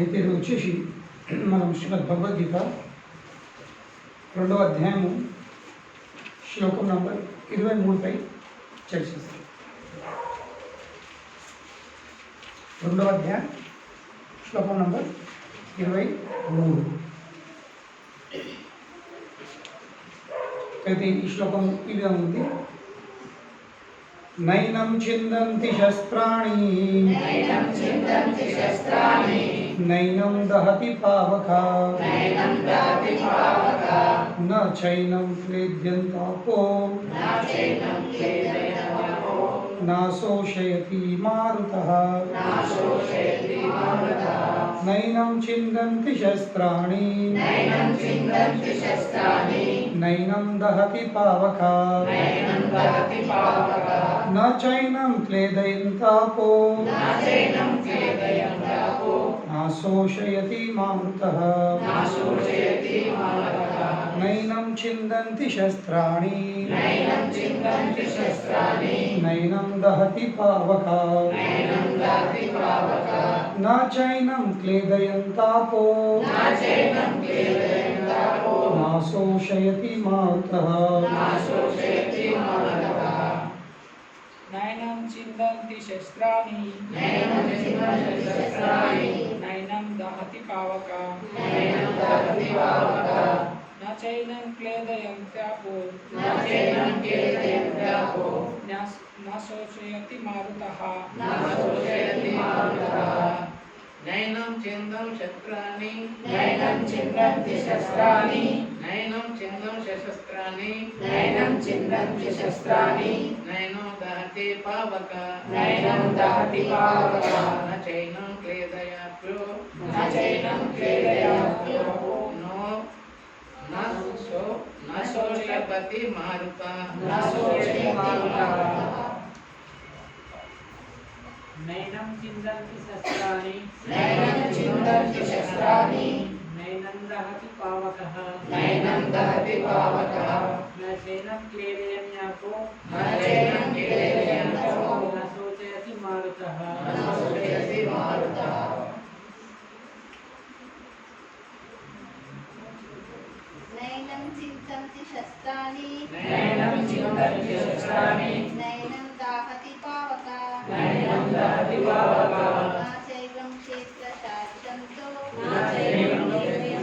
అయితే ఇది వచ్చేసి మనం శ్రీమద్ భగవద్గీత 2వ అధ్యాయము శ్లోకం నంబర్ 23పై చర్చిస్తాం. 2వ అధ్యాయం శ్లోకం నంబర్ 23. అయితే ఈ శ్లోకం ఈ విధంగా ఉంది. నైనం చిందంతి శస్త్రాణి నైనం దహతి పావక న చైనం క్లేద్యంతాపో నాశోషయతి మారుతః. నైనం చిందంతి శస్త్రాణి నైనం దహతి పావక న చైనం క్లేదయంతాపో నాశోషయతి మారుతః. నైనం చిందంతి శస్త్రాణి నైనం దహతి పావక న చైనం క్లేదయంతాపో నాశోషయతి మారుతః. నైనం చిందంతి శస్త్రాణి నైనం దహతి పావక న చైనం క్లేదయంత్యాపో నాశోషయతి మారుతః. నైనం చిందం శస్త్రాణి నైనం చిందంతి శస్త్రాణి నైనం చిందం శస్త్రాణి నైనం చిందంతి శస్త్రాని నైనం దహతి పావక నైనం దహతి పావక న చైనం క్లేదయాప్యో న చైనం క్లేదయాప్యో నశోషపతి మారుత. నాశోషయతి మారుతః. నైనం చిందంతి శస్త్రాని నైనం చిందంతి శస్త్రాని నైనం దహతి పావకః నైనం దహతి పావకః న చైనం క్లేదయాప్యో న చైనం క్లేదయాప్యో నాశోషయతి మారుతః. నాశోషయతి మారుతః. నైనం చింతంతి శస్త్రాని నైనం చిందంతి శస్త్రాని నైనం దాహతి పావక నైనం దహతి పావక నా చైవం క్షేత్రశాస్త్రంతో న చైనం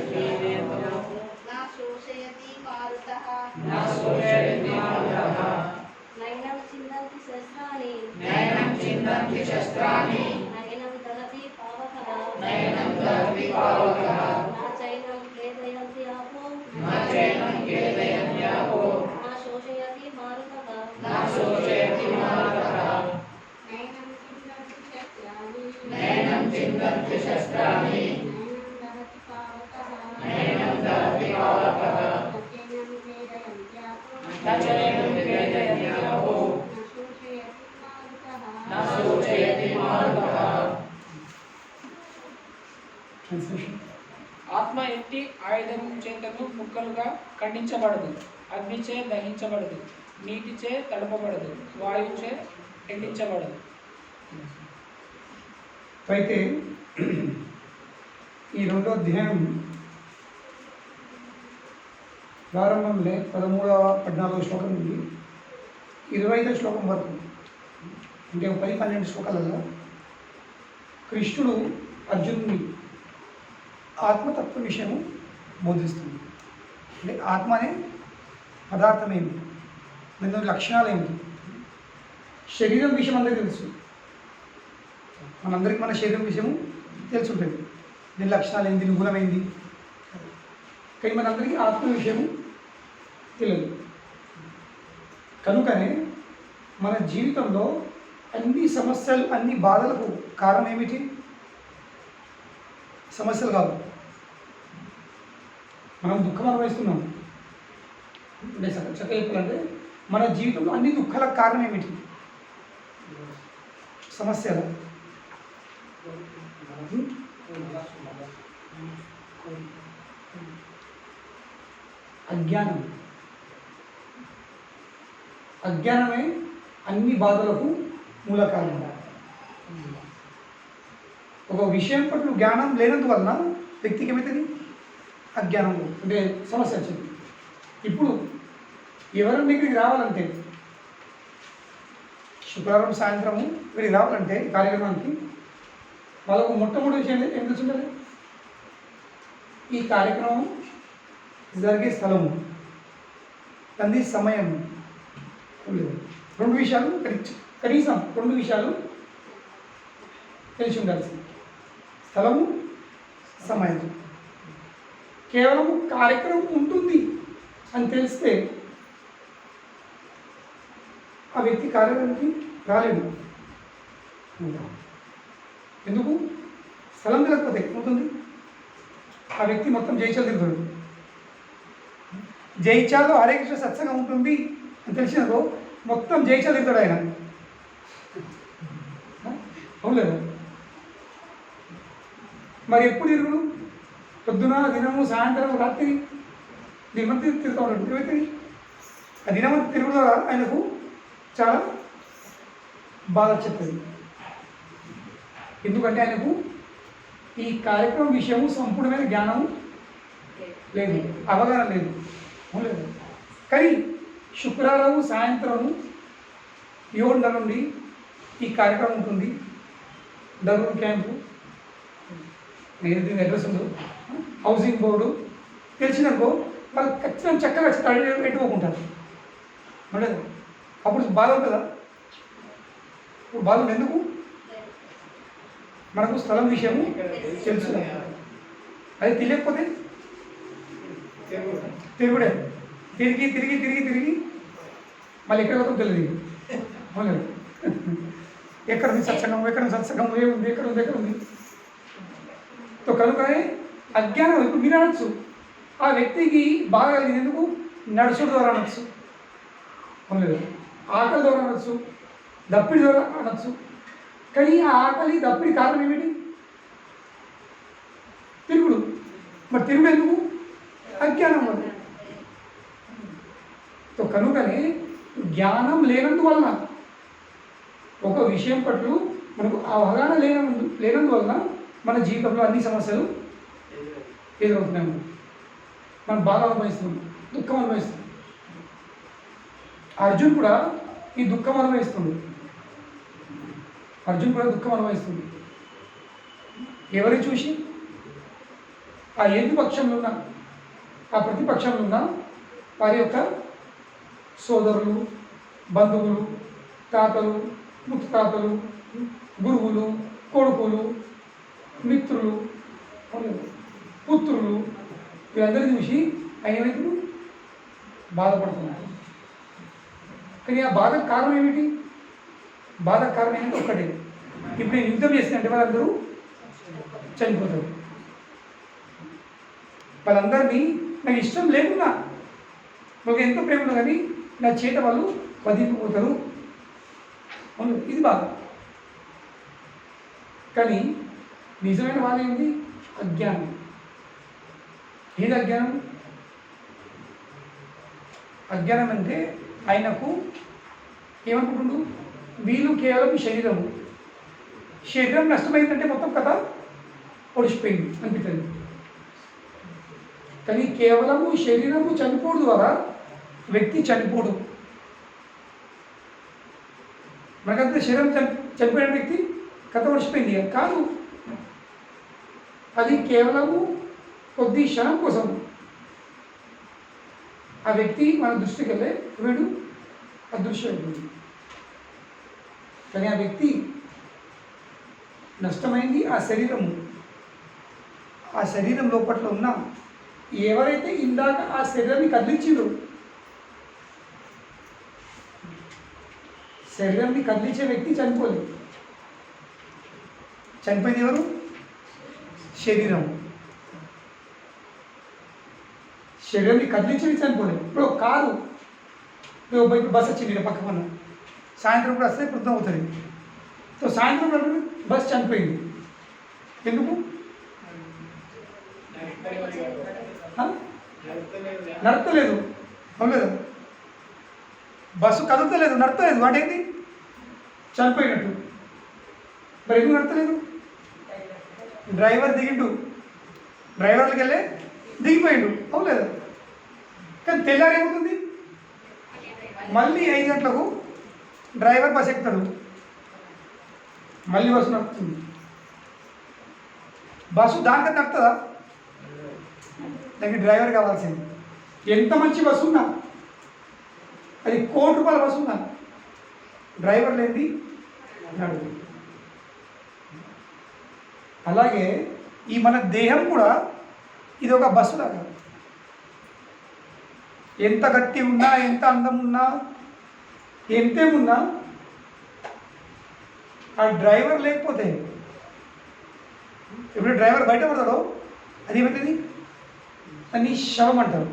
క్లేదయాప్యో నా శోషయతి మారుతః. నాశోషయతి మారుతః. నైనం చిందంతి శస్త్రాని నైనం చిందంతి శస్త్రాని నైనం దహతి పావక నైనం దహతి పావకః నా చైనం క్లేదయంతి ఆపో న చైనం క్లేదయంత్యాపో నా శోషయతి మారుతః. నాశోషయతి మారుతః. నైనం చిందంతి శస్త్రాని నైనం చిందంతి శస్త్రాని నైనం దహతి పావక నైనం దహతి పావకః నైనం క్లేదయంతి ఆపో న చైనం క్లేదయాప్యో నాశోషయతి మారుతః. ట్రాన్స్లేషన్. ఆత్మ ఎట్టి ఆయుధం చేతను ముక్కలుగా ఖండించబడదు, అగ్నిచే దహించబడదు, నీటిచే తడపబడదు, వాయుచే ఎండించబడదు. అయితే ఈ 2వ అధ్యాయం ప్రారంభంలో 13వ 14వ శ్లోకం నుండి 25వ శ్లోకం వరకు అంటే 10-12 శ్లోకాలలో కృష్ణుడు అర్జునుని ఆత్మతత్వ విషయము బోధిస్తుంది. అంటే ఆత్మ అనే పదార్థం ఏమిటి, దాని లక్షణాలు ఏమిటి, శరీరం విషయం అందరికీ తెలుసు. మనందరికీ మన శరీరం విషయము తెలిసి ఉంటుంది, దీని లక్షణాలు ఏంటి, దీని గుణమైంది. కానీ మనందరికీ ఆత్మ విషయము తెలియదు. కనుకనే మన జీవితంలో అన్ని సమస్యలు, అన్ని బాధలకు కారణం ఏమిటి? సమస్యలు కాదు, మనం దుఃఖం అనుభవిస్తున్నాం. అంటే చక్కగా చెప్పాలంటే మన జీవితంలో అన్ని దుఃఖాలకు కారణం ఏమిటి? సమస్యలు. అజ్ఞానం. అజ్ఞానమే అన్ని బాధలకు మూల కారణం. ఒక విషయం పట్ల జ్ఞానం లేనందువలన వ్యక్తికి ఏమవుతుంది అజ్ఞానం అంటే సమస్య వచ్చింది. ఇప్పుడు ఎవరైనా ఇక్కడికి రావాలంటే శుక్రవారం సాయంత్రము ఇక్కడికి రావాలంటే ఈ కార్యక్రమానికి వాళ్ళకు మొట్టమొదటి విషయం ఏం తెలుసుండాలి? ఈ కార్యక్రమం జరిగే స్థలము, దాని సమయం, రెండు విషయాలు కనీసం రెండు విషయాలు తెలిసి ఉండాల్సింది. స్థలము, సమయం. కేవలం కార్యక్రమం ఉంటుంది అని తెలిస్తే ఆ వ్యక్తి కార్యక్రమానికి రాలేడు. ఎందుకు? స్థలం తెలియకపోతే ఏమవుతుంది? ఆ వ్యక్తి మొత్తం జైచాలు తిరుగుతాడు. జైచాలో హరే కృష్ణ సత్సంగం ఉంటుంది అని తెలిసినదో మొత్తం జైచాలు తిరుగుతాడు ఆయన. అవును. మరి ఎప్పుడు తిరుగుడు? పొద్దున, దినము, సాయంత్రం, రాత్రి దినమంతా తిరుగుతూ ఉంటాడు. ఏమైతుంది? ఆ దినమంతా తిరుగుడు ద్వారా ఆయనకు చాలా బాధ చెప్తుంది. ఎందుకంటే ఆయనకు ఈ కార్యక్రమం విషయము సంపూర్ణమైన జ్ఞానం లేదు, అవగాహన లేదు. లేదు. కానీ శుక్రవారం సాయంత్రం 7:30 నుండి ఈ కార్యక్రమం ఉంటుంది. దరూర్ క్యాంపు, నేను దీని అడ్రస్ ఉందో హౌసింగ్ బోర్డు తెలిసిననుకో వాళ్ళు ఖచ్చితంగా చక్కగా స్టడీ పెట్టుకోకుంటారు. అంటే అప్పుడు బాధ ఉంటుందా? ఇప్పుడు బాధ ఉంది. ఎందుకు? మనకు స్థలం విషయము తెలుసు. అది తెలియకపోతే తిరుగుడే, తిరిగి తిరిగి తిరిగి తిరిగి మళ్ళీ ఎక్కడ పోతాం తెలియదు. అవును. ఎక్కడ ఉంది సత్సంగం, ఎక్కడ సత్సంగం ఏముంది, ఎక్కడ ఉంది, ఎక్కడ ఉంది. తో కనుకనే అజ్ఞానం. ఇప్పుడు మీరు అనొచ్చు ఆ వ్యక్తికి బాగా కలిగింది ఎందుకు? నడుచుడు ద్వారా అనొచ్చు, అవును. ఆకలి ద్వారా అనొచ్చు, దప్పిడి ద్వారా అనొచ్చు. కానీ ఆ ఆకలి దప్పిడి కారణం ఏమిటి? తిరుగుడు. మరి తిరుగుడు ఎందుకు? అజ్ఞానం వల్ల. తో కనుకనే జ్ఞానం లేనందువలన, ఒక విషయం పట్ల మనకు అవగాహన లేనందువలన మన జీవితంలో అన్ని సమస్యలు ఎదురవుతున్నాము. మనం బాధ అనుభవిస్తున్నాం, దుఃఖం అనుభవిస్తున్నాం. అర్జున్ కూడా ఈ దుఃఖం అనుభవిస్తుంది. అర్జున్ కూడా దుఃఖం అనుభవిస్తుంది. ఎవరిని చూసి? ఆ ఎదుటి పక్షంలో ఉన్న, ఆ ప్రతిపక్షంలో ఉన్న వారి యొక్క సోదరులు, బంధువులు, తాతలు, ముత్తాతలు, గురువులు, కొడుకులు, మిత్రులు, పుత్రులు, వీళ్ళందరినీ చూసి ఆయన ఏమైతే బాధపడుతున్నారు. కానీ ఆ బాధకు కారణం ఏమిటి? బాధకు కారణం ఏంటంటే ఒక్కటే, ఇప్పుడు నేను యుద్ధం చేసినట్టే వాళ్ళందరూ చనిపోతారు. వాళ్ళందరినీ నాకు ఇష్టం లేకున్నా, నాకు ఎంతో ప్రేమ ఉన్నా కానీ నా చేత వాళ్ళు వదిలిపోతారు. అవును, ఇది బాధ. కానీ నిజమైన బాధ ఏంటి? అజ్ఞానం. ఏది అజ్ఞానం? అజ్ఞానం అంటే ఆయనకు ఏమనుకుంటుండు? వీళ్ళు కేవలం శరీరము, శరీరం నష్టమైందంటే మొత్తం కథ పొడిచిపోయింది అనిపిస్తుంది. కానీ కేవలము శరీరము చనిపోవడం ద్వారా వ్యక్తి చనిపోడు. మనకంతా శరీరం చనిపోయిన వ్యక్తి కథ పొడిచిపోయింది కాదు. అది కేవలము కొద్ది క్షణం కోసం ఆ వ్యక్తి మన దృష్టికి వెళ్ళే వీడు అదృశ్యమైపోయింది. కానీ ఆ వ్యక్తి నష్టమైంది ఆ శరీరము. ఆ శరీరం లోపట్ల ఉన్న ఎవరైతే ఇందాక ఆ శరీరాన్ని కదిలించిండ్రు, శరీరాన్ని కదిలించే వ్యక్తి చనిపోలేదు. చనిపోయింది ఎవరు? శరీరం. శరీరాన్ని కదిలించేది చనిపోలేదు. ఇప్పుడు కారు, ఇప్పుడు బస్ వచ్చింది పక్క పన్న, సాయంత్రం కూడా వస్తే పొద్దున అవుతుంది. సో సాయంత్రం బస్ చనిపోయింది. ఎందుకు? నడతలేదు. అవును, బస్సు కదులుతలేదు, నడతలేదు. వాటేంటి? చనిపోయినట్టు. మరి ఎందుకు నడతలేదు? డ్రైవర్ దిగిండు, డ్రైవర్లకి వెళ్ళే దిగిపోయిండు, అవులేదు. కానీ తెల్లారేమవుతుంది, మళ్ళీ 5 గంటలకు డ్రైవర్ బస్ ఎక్కుతాడు, మళ్ళీ బస్సు నడుపుతుంది. బస్సు దానికన్నా నడుతుందా? దానికి డ్రైవర్ కావాల్సింది. ఎంత మంచి బస్సు ఉన్నా, అది ₹1 కోటి బస్సు ఉన్నా డ్రైవర్ లేనిది నడుపు. అలాగే ఈ మన దేహం కూడా ఇది ఒక బస్సు లాగా. ఎంత గట్టి ఉన్నా, ఎంత అందం ఉన్నా, ఎంతేమున్నా ఆ డ్రైవర్ లేకపోతే, ఇప్పుడు డ్రైవర్ బయట పడతాడో అది ఏమవుతుంది, దాన్ని శవం అంటారు.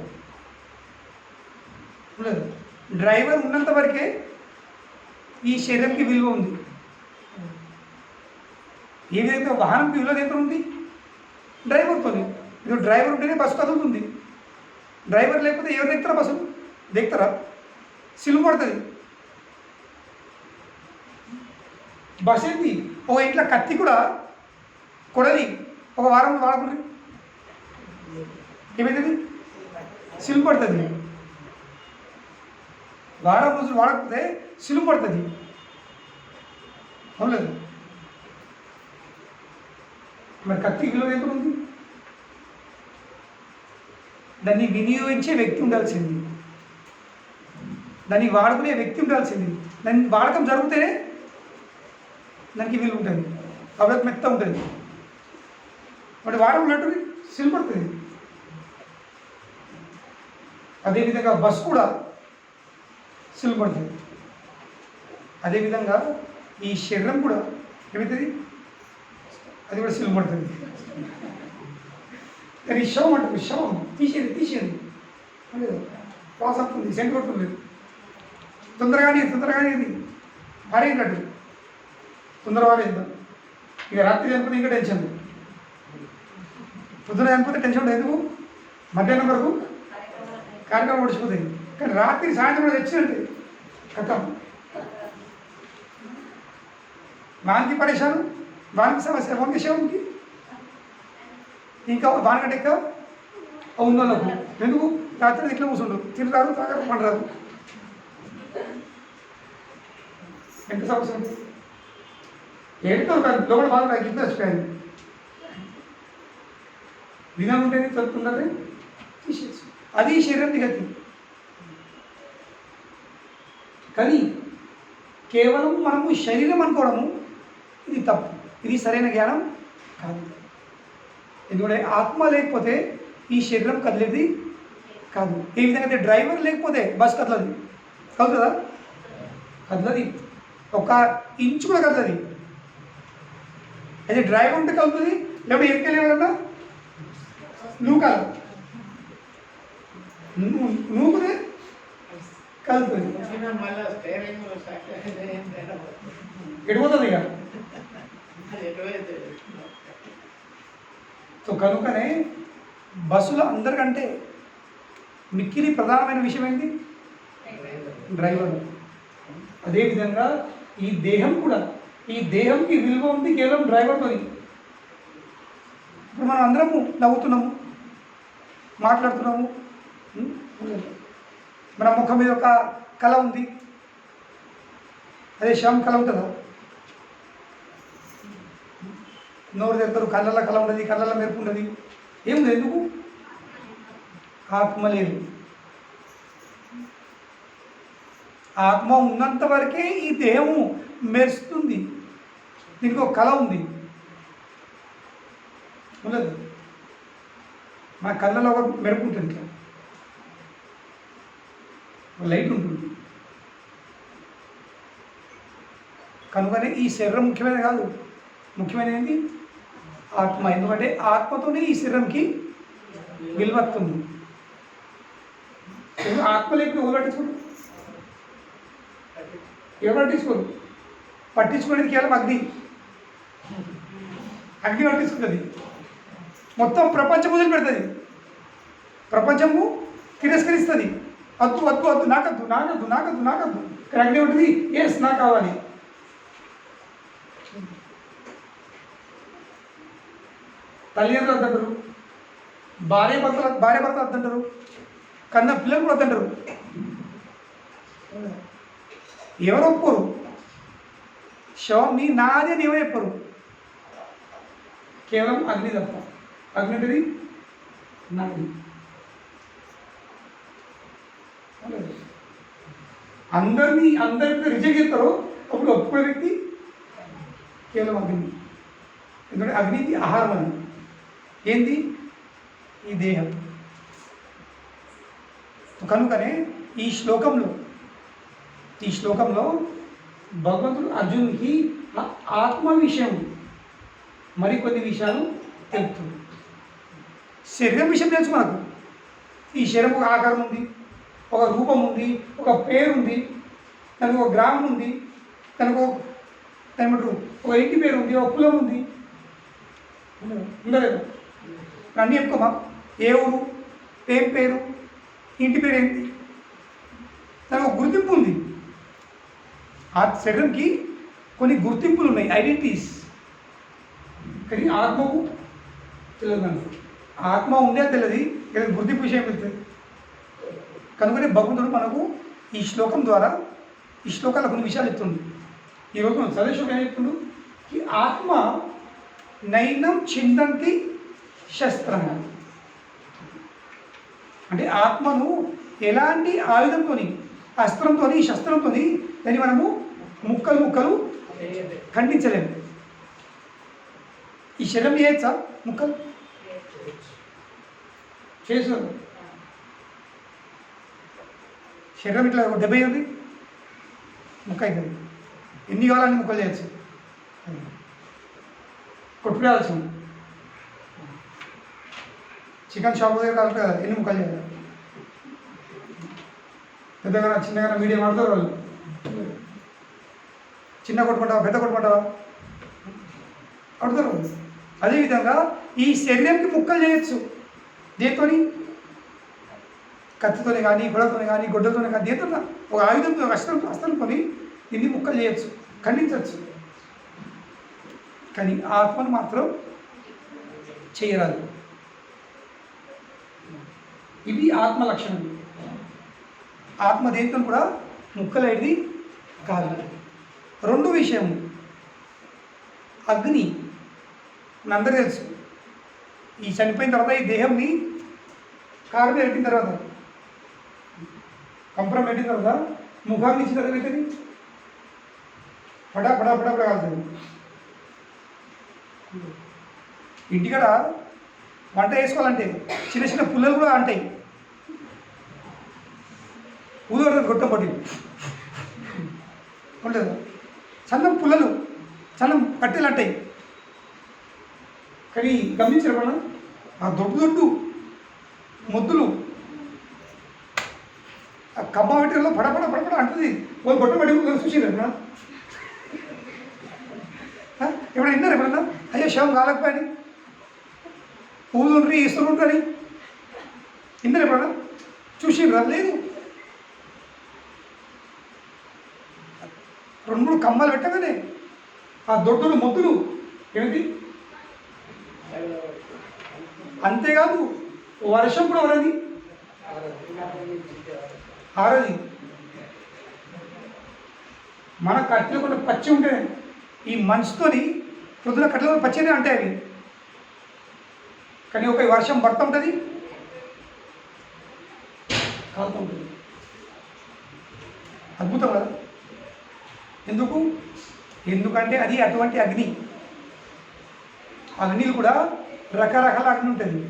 లేదు, డ్రైవర్ ఉన్నంత వరకే ఈ శరీరంకి విలువ ఉంది. ఏ విధంగా వాహనంకి విలువ ఎంత ఉంది, డ్రైవర్తో. ఇప్పుడు డ్రైవర్ ఉంటేనే బస్సు కదులుతుంది. డ్రైవర్ లేకపోతే ఎవరు దిగుతారా, బస్సు దిగుతారా, సిలువ పడుతుంది. బస్సు ఏంటి, ఒక ఇంట్లో కత్తి కూడా కొడలి ఒక వారం వాడకుండా ఏమవుతుంది, సిలువ పడుతుంది. వారం రోజులు వాడకపోతే సిలువ పడుతుంది, అవునలేదు. మరి కత్తి విలువ ఎంత ఉంది, దాన్ని వినియోగించే వ్యక్తి ఉండాల్సింది, దాన్ని వాడుకునే వ్యక్తి ఉండాల్సింది. దాన్ని వాడకం జరిగితేనే దానికి విలువ ఉంటుంది, అప్పుడు మెత్త ఉంటుంది. వాటి వారం ఉన్నట్టు సిలువ పడుతుంది. అదేవిధంగా బస్సు కూడా సిలువ పడుతుంది. అదేవిధంగా ఈ శరీరం కూడా ఏమవుతుంది, అది కూడా సిలువ పడుతుంది. కానీ శవం అంటుంది, శవం తీసేది లేదు, పాస్ అవుతుంది, సెంటర్ అవుతుంది, తొందరగానే పారేసినట్టు తొందర పారేద్దాం. ఇక రాత్రి చనిపోతే ఇంకా టెన్షన్, పొద్దున చనిపోతే టెన్షన్ ఉంటుంది. ఎందుకు, మధ్యాహ్నం వరకు కార్యక్రమం ఓడిచిపోతుంది. కానీ రాత్రి సాయంత్రం కూడా తెచ్చినట్టు కథం, వానికి పరేషాను, వానికి సమస్య, వానికి శవంకి ఇంకా వానికంటే ఎక్కువ ఉన్నోళ్ళకు. ఎందుకు, రాత్రి ఇట్లా కూర్చుండు, తినరాదు, తాగరు, పండరాదు. ఎంత సమస్య ఉంది, ఏడుతో లోపల బాగా నాకు ఇంత వచ్చిపోయాను. విధానం ఉంటేనే తలుపుతుందని తీసేసి అది శరీరం దిగతి. కానీ కేవలం మనము శరీరం అనుకోవడము ఇది తప్పు, ఇది సరైన జ్ఞానం కాదు. ఎందుకంటే ఆత్మ లేకపోతే ఈ శరీరం కదిలేది కాదు. ఏ విధంగా అయితే డ్రైవర్ లేకపోతే బస్ కదులుతుందా, కదలది, ఒక ఇంచు కూడా కదలది. అయితే డ్రైవర్ ఉంటే కలుగుతుంది, లేకపోతే ఎక్కెళ్ళేవాళ్ళన్నా నూకాల నూకుతే కలుగుతుంది, మళ్ళీ స్టేరింగ్ ఎడిపోతుంది ఇక. సో కనుకనే బస్సులో అందరికంటే మిక్కిలి ప్రధానమైన విషయం ఏంటి, డ్రైవర్. అదేవిధంగా ఈ దేహం కూడా, ఈ దేహంకి విలువ ఉంది కేవలం డ్రైవర్తో. ఇప్పుడు మనం అందరము నవ్వుతున్నాము, మాట్లాడుతున్నాము, మన ముఖం మీద ఒక కళ ఉంది, అదే శవం కళ ఉంటుందా? నోరు తెరుతారు, కళ్ళల్లో కళ ఉండదు, కళ్ళల్లో మెరుపు ఉండదు, ఏముంది, ఎందుకు, ఆత్మ లేదు. ఆత్మ ఉన్నంత వరకే ఈ దేహము మెరుస్తుంది, దీనికి ఒక కళ ఉంది, ఉండదు. మా కళ్ళలో ఒక మెరుపు ఉంటుంది, ఇట్లా లైట్ ఉంటుంది. కనుకనే ఈ శరీరం ముఖ్యమైనది కాదు, ముఖ్యమైనది ఏంటి, ఆత్మ. ఎందుకంటే ఆత్మతోనే ఈ శరీరంకి విలువస్తుంది. ఆత్మ లేకపోతే ఎవరు పట్టించుకోరు, ఎవరు పట్టించుకోరు. పట్టించుకునేది కేవలం అగ్ని పట్టించుకుంటుంది. మొత్తం ప్రపంచం వదిలి పెడుతుంది, ప్రపంచము తిరస్కరిస్తుంది. వద్దు వద్దు వద్దు, నాకద్దు నాకద్దు నాకద్దు నాకద్దు. కానీ అగ్ని ఉంటుంది, ఎస్ నాకు కావాలి. తల్లిదండ్రులు వద్దంటారు, భార్య భర్త వద్దంటారు, కన్న పిల్లలు కూడా వద్దంటారు. ఎవరు ఒప్పుకోరు? శవం నీ నాది అని ఎవరు చెప్పరు? కేవలం అగ్ని తప్ప. అగ్ని అనేది నాది. అందరికీ రిజెక్ట్ చేస్తారో అప్పుడు ఒప్పుకునే వ్యక్తి కేవలం అగ్ని. ఎందుకంటే అగ్నికి ఆహారం అది. ఏంది? ఈ దేహం. కనుకనే ఈ శ్లోకంలో భగవంతుడు అర్జునుడికి ఆత్మ విషయం మరికొన్ని విషయాలు తెలుపుతుంది. శరీరం విషయం తెలుసు మనకు. ఈ శరీరం ఒక ఆకారం ఉంది, ఒక రూపం ఉంది, ఒక పేరు ఉంది, తనకు ఒక గ్రామం ఉంది, తనకు ఏమంటారు ఒక ఇంటి పేరు ఉంది, ఒక కులం ఉంది. ఉండలేదు అన్నీ చెప్పుకోమా? ఏ ఊరు, ఏం పేరు, ఇంటి పేరు ఏంటి, తనకు ఒక గుర్తింపు ఉంది. ఆ శరీరంకి కొన్ని గుర్తింపులు ఉన్నాయి, ఐడెంటిటీస్. కానీ ఆత్మకు తెలియదు. ఆత్మ ఉందే తెలియదు, ఏదైనా గుర్తింపు విషయం వెళ్తుంది. కనుకనే భగవంతుడు మనకు ఈ శ్లోకం ద్వారా ఈ శ్లోకాల కొన్ని విషయాలు చెప్తుంది. ఈరోజు మనం చదివే శ్లోకం ఏం చెప్తుండు? ఈ ఆత్మ నైనం చిందంతి శస్త్రం. అంటే ఆత్మను ఎలాంటి ఆయుధంతో, అస్త్రంతో, శస్త్రంతో దాన్ని మనము ముక్కలు ఖండించలేము. ఈ శరీరం చేయొచ్చా? ముక్కలు చేస్తారు. శరీరం ఇట్లా 70 ఉంది, ముక్క అవుతుంది. ఎన్ని కావాలని ముక్కలు చేయొచ్చు. కొట్టుకోవాల్సి చికెన్ షాప్ దగ్గర కాబట్టి కదా ఎన్ని ముక్కలు చేయాలి. పెద్దగా చిన్నగా మీడియం ఆడతారు వాళ్ళు. చిన్న కొట్టుకుంటావా, పెద్ద కొట్టుకుంటావా ఆడతారు. అదేవిధంగా ఈ శరీరంకి ముక్కలు చేయొచ్చు. దేంతోని? కత్తితోనే కానీ, గొడవతోనే కానీ, గొడ్డలతోనే కానీ, దేంతో ఒక ఆయుధంతో, అస్త్రంతో ఇన్ని ముక్కలు చేయొచ్చు, ఖండించవచ్చు. కానీ ఆత్మను మాత్రం చేయరాదు. ఇవి ఆత్మ లక్షణం. ఆత్మ దేంతో కూడా ముక్కలేది కాదు. రెండు విషయం, అగ్ని మనందరూ తెలుసు. ఈ చనిపోయిన తర్వాత ఈ దేహంని కారు మీద పెట్టిన తర్వాత, కంపరం పెట్టిన తర్వాత, ముఖాన్ని ఇచ్చిన తర్వాత ఏంటది? పడా కాలుతుంది. ఇంటికాడ వంట వేసుకోవాలంటే చిన్న చిన్న పుల్లలు కూడా అంటాయి. ఊదొడుతుంది గొట్టం పట్టి ఉండదు. చన్నం పుల్లలు, చన్నం కట్టెలు అంటాయి. కానీ గమనించారు మనం, ఆ దొడ్డు మొద్దులు ఆ కబ్బ పెట్టెలో పడపడ అంటుంది. వాళ్ళు గొట్టం పట్టి చూసిరు ఎప్పుడన్నా? ఎప్పుడైనా విన్నారు ఎప్పుడన్నా? అయ్యో శవం కాలకపోయి పువ్వులు ఇస్తూ ఉంటుంది విన్నారు ఎప్పుడన్నా? చూసిరా? లేదు. 2-3 కమ్మలు పెట్టగానే ఆ దొడ్డులు మొద్దులు ఏమిటి? అంతేకాదు వర్షం కూడా వరది ఆరది. మన కట్టెలు కొన్ని పచ్చి ఉంటాయి. ఈ మనసుతోని పొద్దున కట్టెలు పచ్చినే ఉంటాయి అవి. కానీ ఒక వర్షం పడుతూ ఉంటుంది, కాలుతూ ఉంటుంది. అద్భుతం కదా? ఎందుకంటే అది అటువంటి అగ్ని. అగ్నిలు కూడా రకరకాల అగ్ని ఉంటుంది.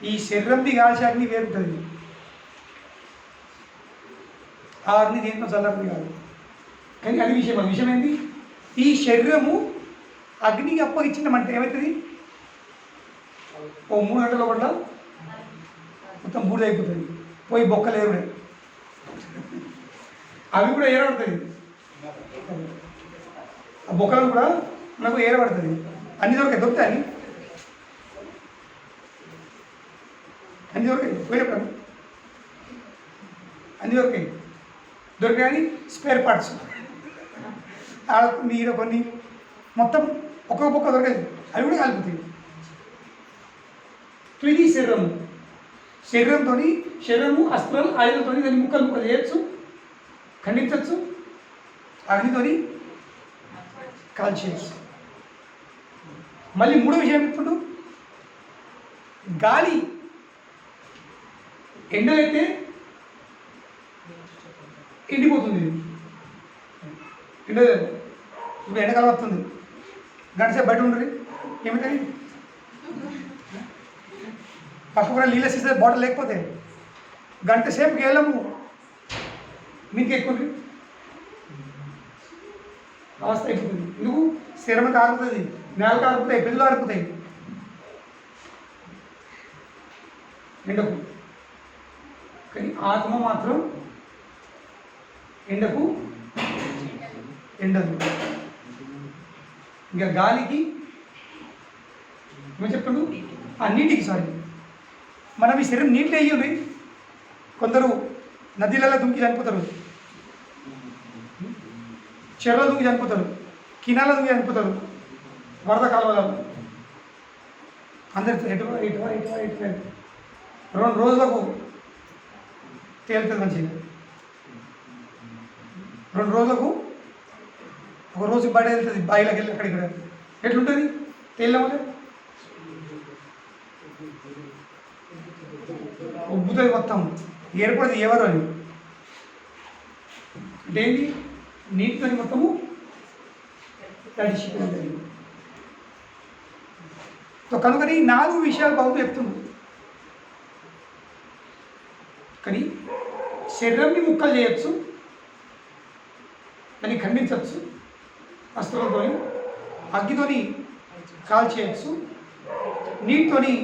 ఈ శరీరంది కాల్చే అగ్ని వేరుంటుంది. ఆ అగ్ని దేంతో చల్లగ్ని కాదు. కానీ అది విషయం ఏంటి? ఈ శరీరము అగ్నికి అప్పగించిందమంటే ఏమవుతుంది? ఓ 3 గంటల పట్ల మొత్తం బూడిద అయిపోతుంది. పోయి బొక్కలు ఏరుడే, అవి కూడా ఏరబడుతుంది. ఆ బొక్కలు కూడా మనకు ఏరబడుతుంది. అన్ని దొరుకుతాయి. అన్ని దొరికాయి పోయేప్పుడు అన్ని దొరికాయి. స్పేర్ పార్ట్స్ ఆడ మీరు కొన్ని మొత్తం ఒక్కొక్క బొక్క దొరకదు, అవి కూడా కాలిపోతాయి. సో ఇది శరీరము. శరీరము అస్త్రాలు ఆయుధంతో దాన్ని ముక్కలు ముక్కలు చేయొచ్చు, ఖండించవచ్చు, అగ్నితోని కాల్చేయచ్చు. మళ్ళీ మూడో విషయం ఇప్పుడు గాలి. ఎండలైతే ఎండిపోతుంది. ఎండ ఇప్పుడు ఎండకాలం వస్తుంది, గంటసేపు బయట ఉంటుంది, ఏమిటది పక్క కూడా నీళ్ళ సీసే బాటిల్ లేకపోతే గంట సేపు గేలము మీకు ఎక్కువ అవస్థ అయిపోతుంది. ఎందుకు శరీరం కారుతుంది, నేల కారుతాయి, పిల్లలు ఆరుకుతాయి ఎండకు. కానీ ఆత్మ మాత్రం ఎండకు ఎండదు. ఇంకా గాలికి ఏమో చెప్తాడు, ఆ నీటికి సారీ మనం ఈ శరీరం నీటిలో అయ్యి కొందరు నదిలలో దుంకి చనిపోతారు, చెరువులో దుంకి చనిపోతారు, కినాల దుంకి చనిపోతారు, వరద కాలువలలో అందరు ఎటువా ఇటువా ఇటువా ఇటువా 2 రోజులకు తేలుతుంది మంచిగా. 2 రోజులకు ఒక రోజు బయట వెళ్తుంది, బాయిలోకి వెళ్ళి అక్కడికి ఎట్లుంటుంది తేలినప్పుడు ఉబ్బుతుంది మొత్తం, ఏర్పడింది ఎవరు అని. అంటే ఏంటి నీటితో మొత్తము తడిసిపోతుంది. సో కనుకని 4 విషయాలు బాబు చెప్తున్నాడు. కానీ శరీరాన్ని ముక్కలు చేయొచ్చు, దాన్ని ఖండించవచ్చు, అస్త్రంతో అగ్గితోని కాల్చేయచ్చు, నీటితోని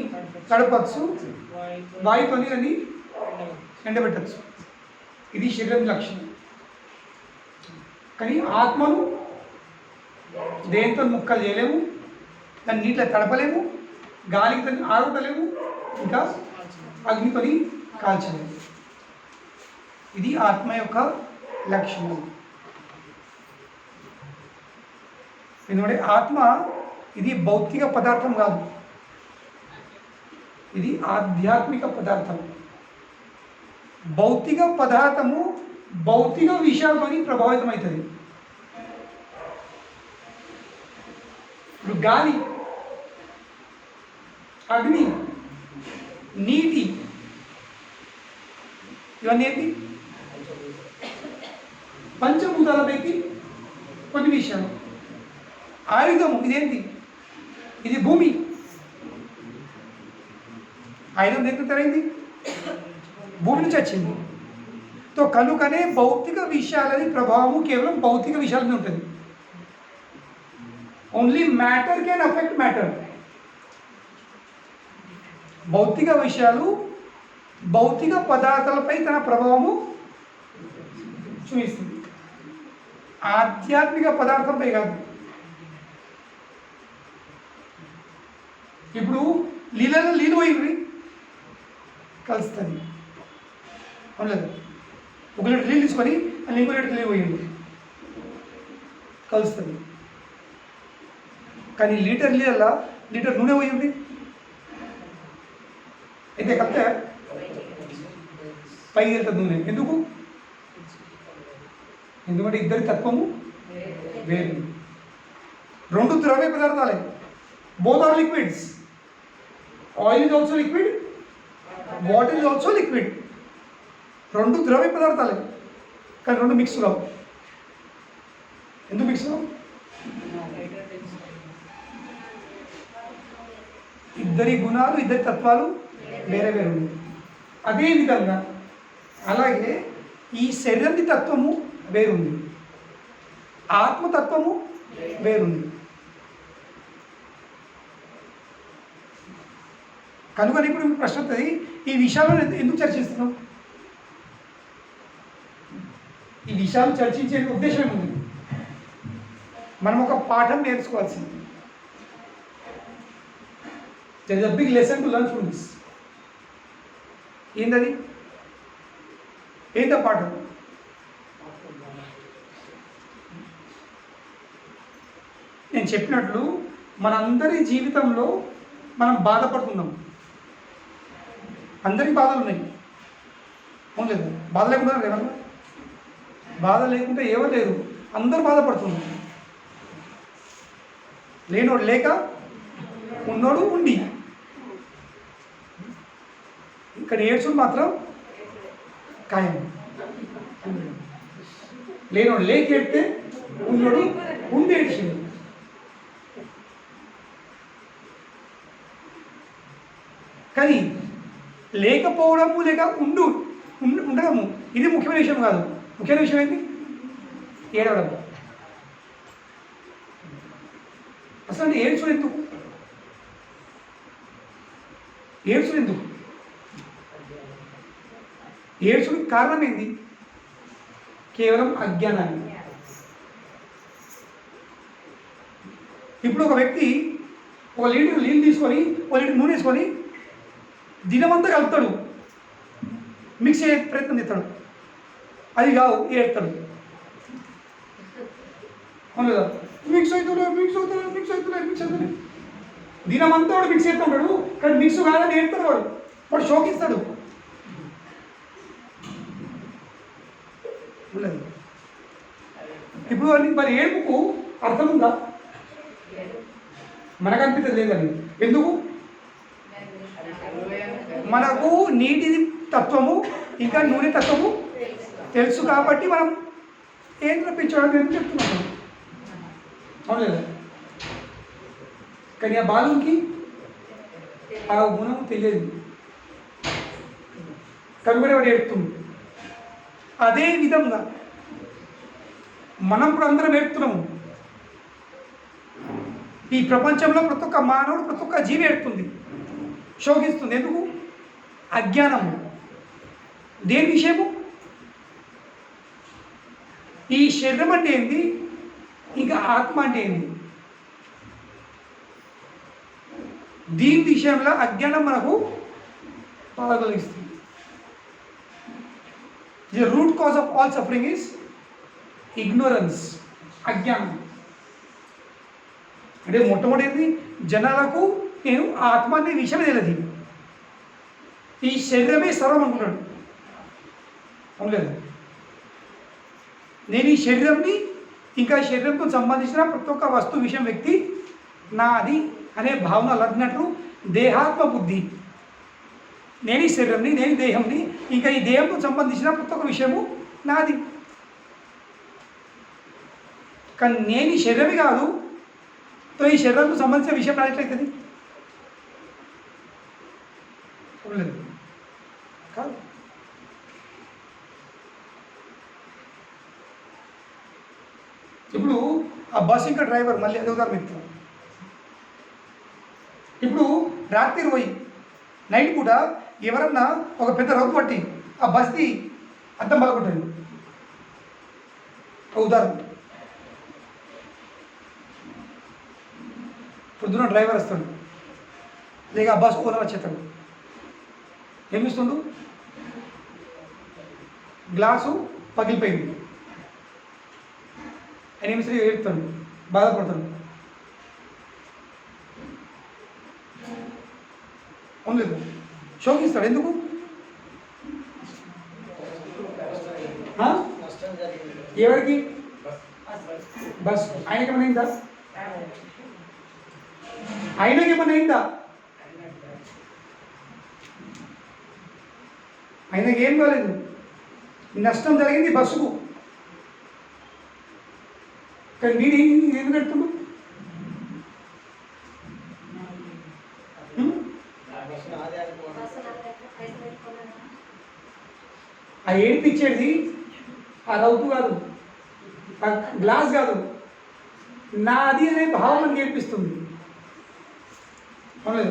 తడపచ్చు, వాయుతోని దాన్ని ఎండబెట్టచ్చు. ఇది శరీరం లక్షణం. కానీ ఆత్మను దేంతో ముక్కలు చేయలేము, దాన్ని నీటిలో తడపలేము, గాలికి దాన్ని ఆరుటలేము, ఇంకా అగ్నితోని కాల్చలేము. ఇది ఆత్మ యొక్క లక్షణం. ఎందుకంటే ఆత్మ ఇది భౌతిక పదార్థం కాదు, ఇది ఆధ్యాత్మిక పదార్థం. భౌతిక పదార్థము భౌతిక విషయాలతోని ప్రభావితం అవుతుంది. ఇప్పుడు గాలి, అగ్ని, నీటి ఇవన్నీ ఏంటి పంచభూతాలపైకి కొన్ని విషయాలు. ఆయుధము ఇదేంటి, ఇది భూమి. ఆయుధం దేంతో తయారైంది, భూమి నుంచి వచ్చింది. సో కనుకనే భౌతిక విషయాలని ప్రభావము కేవలం భౌతిక విషయాల మీద ఉంటుంది. Only matter can affect matter. భౌతిక విషయాలు భౌతిక పదార్థాలపై తన ప్రభావము చూపిస్తుంది, ఆధ్యాత్మిక పదార్థంపై కాదు. ఇప్పుడు నీళ్ళలో నీళ్ళు పోయింది కలుస్తుంది, అవునలేదు. 1 లీటర్ నీళ్ళు తీసుకొని అది 2 లీటర్ నీళ్ళు పోయింది కలుస్తుంది. కానీ లీటర్ నీళ్ళ లీటర్ నూనె పోయింది అయితే కలిపితే పైకి వెళ్తుంది నూనె. ఎందుకు? ఎందుకంటే ఇద్దరి తత్వము వేరు. 2 ద్రవ్య పదార్థాలే, both are liquids. Oil is also liquid, water is also liquid. 2 ద్రవ్య పదార్థాలే, కానీ 2 మిక్స్ కావు. ఎందుకు మిక్స్ కావు? ఇద్దరి గుణాలు, ఇద్దరి తత్వాలు వేరే వేరు ఉన్నాయి. అదేవిధంగా అలాగే ఈ శరీరానికి తత్వము వేరుంది, ఆత్మతత్వము వేరుంది. కనుక ఇప్పుడు ప్రశ్న వస్తుంది, ఈ విషయాలను ఎందుకు చర్చిస్తున్నాం? ఈ విషయాలు చర్చించే ఉద్దేశం ఏముంది? మనం ఒక పాఠం నేర్చుకోవాల్సింది. There is a big lesson to learn from this. ఏంటది? ఏంట పాఠం? నేను చెప్పినట్లు మనందరి జీవితంలో మనం బాధపడుతున్నాం. అందరికీ బాధలు ఉన్నాయి, అవును లేదు? బాధ లేకుండా లేవన్నా? బాధ లేకుంటే ఎవరు లేరు, అందరూ బాధపడుతున్నారు. లేనోడు లేక, ఉన్నోడు ఉండి. ఇక్కడ ఏడ్చుడు మాత్రం ఖాయం. లేనోడు లేక ఏడితే, ఉన్నోడు ఉండి ఏడ్చిండు. కానీ లేకపోవడము లేక ఉండడము ఇది ముఖ్యమైన విషయం కాదు. ముఖ్యమైన విషయం ఏంటి? ఏడవడం. అసలు ఏడ్చుడు ఎందుకు? ఏడ్చుడు ఎందుకు? ఏడ్చుడికి కారణం ఏంది? కేవలం అజ్ఞానాన్ని. ఇప్పుడు ఒక వ్యక్తి ఒక లీటర్ నీళ్ళు తీసుకొని ఒక లీటర్ నూనె వేసుకొని దినమంతా కలుపుతాడు, మిక్స్ అయ్యే ప్రయత్నం చేస్తాడు, అది కావు ఏడుతాడు. అవును కదా? మిక్స్ అవుతున్నాడు దినమంతా వాడు మిక్స్ చేస్తూ ఉంటాడు, కానీ మిక్స్ కాదని ఏడుతాడు. వాడు శోకిస్తాడు. ఇప్పుడు మరి ఏడుపుకు అర్థం ఉందా? మనకు అనిపిస్తుంది లేదని. ఎందుకు? మనకు నీటి తత్వము ఇంకా నూనె తత్వము తెలుసు కాబట్టి మనం ఏం తప్పించడం అని చెప్తున్నాం. అవును లేదా? కానీ ఆ బాలుకి ఆ గుణం తెలియదు కనుగొనే వాడు ఏడుతుంది. అదే విధంగా మనం కూడా అందరం ఏడుతున్నాము. ఈ ప్రపంచంలో ప్రతి ఒక్క మానవుడు, ప్రతి ఒక్క జీవి ఏడుతుంది, శోకిస్తుంది. ఎందుకు? అజ్ఞానము. దేని విషయము? ఈ శరీరం అంటే ఏంటి, ఇంకా ఆత్మ అంటే ఏంటి, దీని విషయంలో అజ్ఞానం మనకు బాధ కలిగిస్తుంది. The root cause of all suffering is ignorance, అజ్ఞానం. అంటే మొట్టమొదటి జనాలకు నేను ఆత్మ అనే విషయమే తెలియదు. ఈ శరీరమే సర్వం అనుకున్నాడు. అవునులేదు? నేను ఈ శరీరంని ఇంకా శరీరంతో సంబంధించిన ప్రతి ఒక్క వస్తు విషయం వ్యక్తి నాది అనే భావన లగ్నట్లు దేహాత్మ బుద్ధి. నేను ఈ శరీరంని, నేను దేహంని, ఇంకా ఈ దేహంతో సంబంధించిన ప్రతి ఒక్క విషయము నాది. కానీ నేను ఈ శరీరమే కాదు, తో ఈ శరీరంతో సంబంధించిన విషయం నాట్లయితుంది కాదు. ఇప్పుడు ఆ బస్ ఇంకా డ్రైవర్ మళ్ళీ ఎదుగుతారు మిత్రులు. ఇప్పుడు రాత్రి పోయి నైట్ పూట ఎవరన్నా ఒక పెద్ద రౌతు పట్టి ఆ బస్ది అద్దం పలకొట్టాడు. ఉదాహరణ, పొద్దున డ్రైవర్ వస్తాడు, లేక ఆ బస్ ఓనర్ వచ్చేస్తాడు. ఏమిస్తుండు? గ్లాసు పగిలిపోయింది, ఆయన ఏమి సరే ఏడుతాడు, బాధపడతాడు. ఉండలేదు, శోకిస్తాడు. ఎందుకు? ఎవరికి? బస్. ఆయనకేమైనా అయిందా? ఆయనకేమైనా అయిందా? ఆయనకి ఏం కాలేదు, నష్టం జరిగింది బస్సుకు. కానీ వీడు ఎందుకు పెడుతుండు? ఆ ఏడిపించేది ఆ రౌతు కాదు, ఆ గ్లాస్ కాదు, నాది అనే భావం నేర్పిస్తుంది. అవును,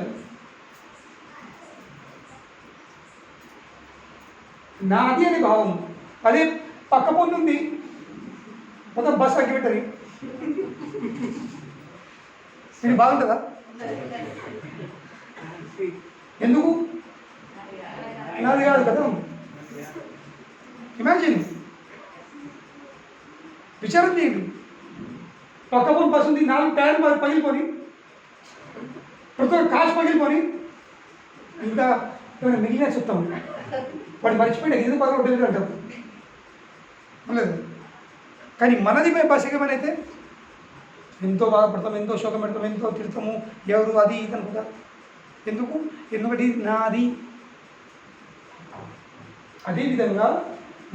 నాది అనే భావం. అదే పక్క పొన్ను ఉంది, మొత్తం బస్ అగ్గి పెట్టది, నేను బాగుంటుందా? ఎందుకు? నాది కాదు కదా. ఇమాజిన్, విచారం చేయండి. పక్క బస్ ఉంది, 4 టైర్లు పగిలిపోయి, ప్రతి ఒక్క కాసు పగిలిపోయి, ఇంకా ఏమైనా మిగిలిన చెప్తాం. వాడు మర్చిపోయినా ఎందుకు పక్కన హోటల్ అంటాం లేదు. కానీ మనది బస్ ఎగమనైతే ఎంతో బాధపడతాం, ఎంతో శోకం పెడతాం, ఎంతో తిడతాము, ఎవరు అది ఇది అనుకుంటా. ఎందుకంటే ఇది నాది. అదేవిధంగా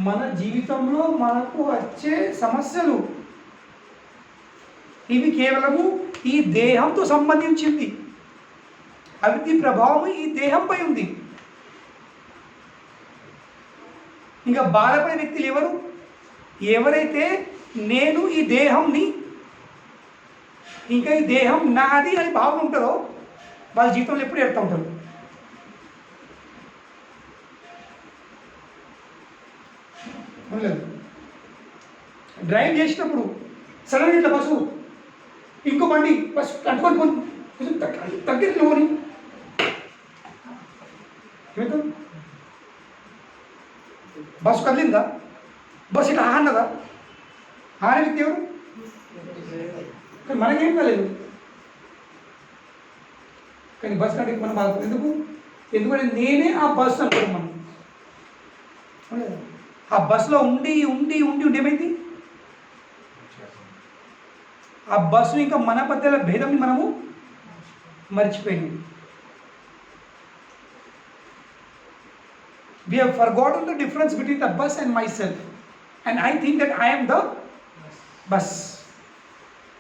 మన జీవితంలో మనకు వచ్చే సమస్యలు ఇవి కేవలము ఈ దేహంతో సంబంధించింది. అవిటి ప్రభావం ఈ దేహంపై ఉంది. ఇంకా బాధపడే వ్యక్తులు ఎవరు? ఎవరైతే నేను ఈ దేహంని, ఇంకా ఈ దేహం నాది అని భావన ఉంటుందో వాళ్ళ జీవితంలో ఎప్పుడు ఏడుతూ ఉంటారు. డ్రైవ్ చేసినప్పుడు సడన్గా ఇట్లా బస్సు ఇంకో బండి బస్సు అంటుకొని కొంచెం తగ్గిట్లో పోని ఏమవుతాం? బస్సు కదిలిందా? బస్సు ఇట్లా అన్నదా? ఆనే వ్యక్తి ఎవరు? కానీ మనకేం కాలేదు. కానీ బస్సు కంటే మనం బాధపడదు. ఎందుకంటే నేనే ఆ బస్సు అనుకోం మనం. ఆ బస్సులో ఉండి ఏమైంది? ఆ బస్సు ఇంకా మన మధ్యలో భేదంని మనము మర్చిపోయినాం. We have forgotten the difference between the bus and myself, and I think that I am the bus.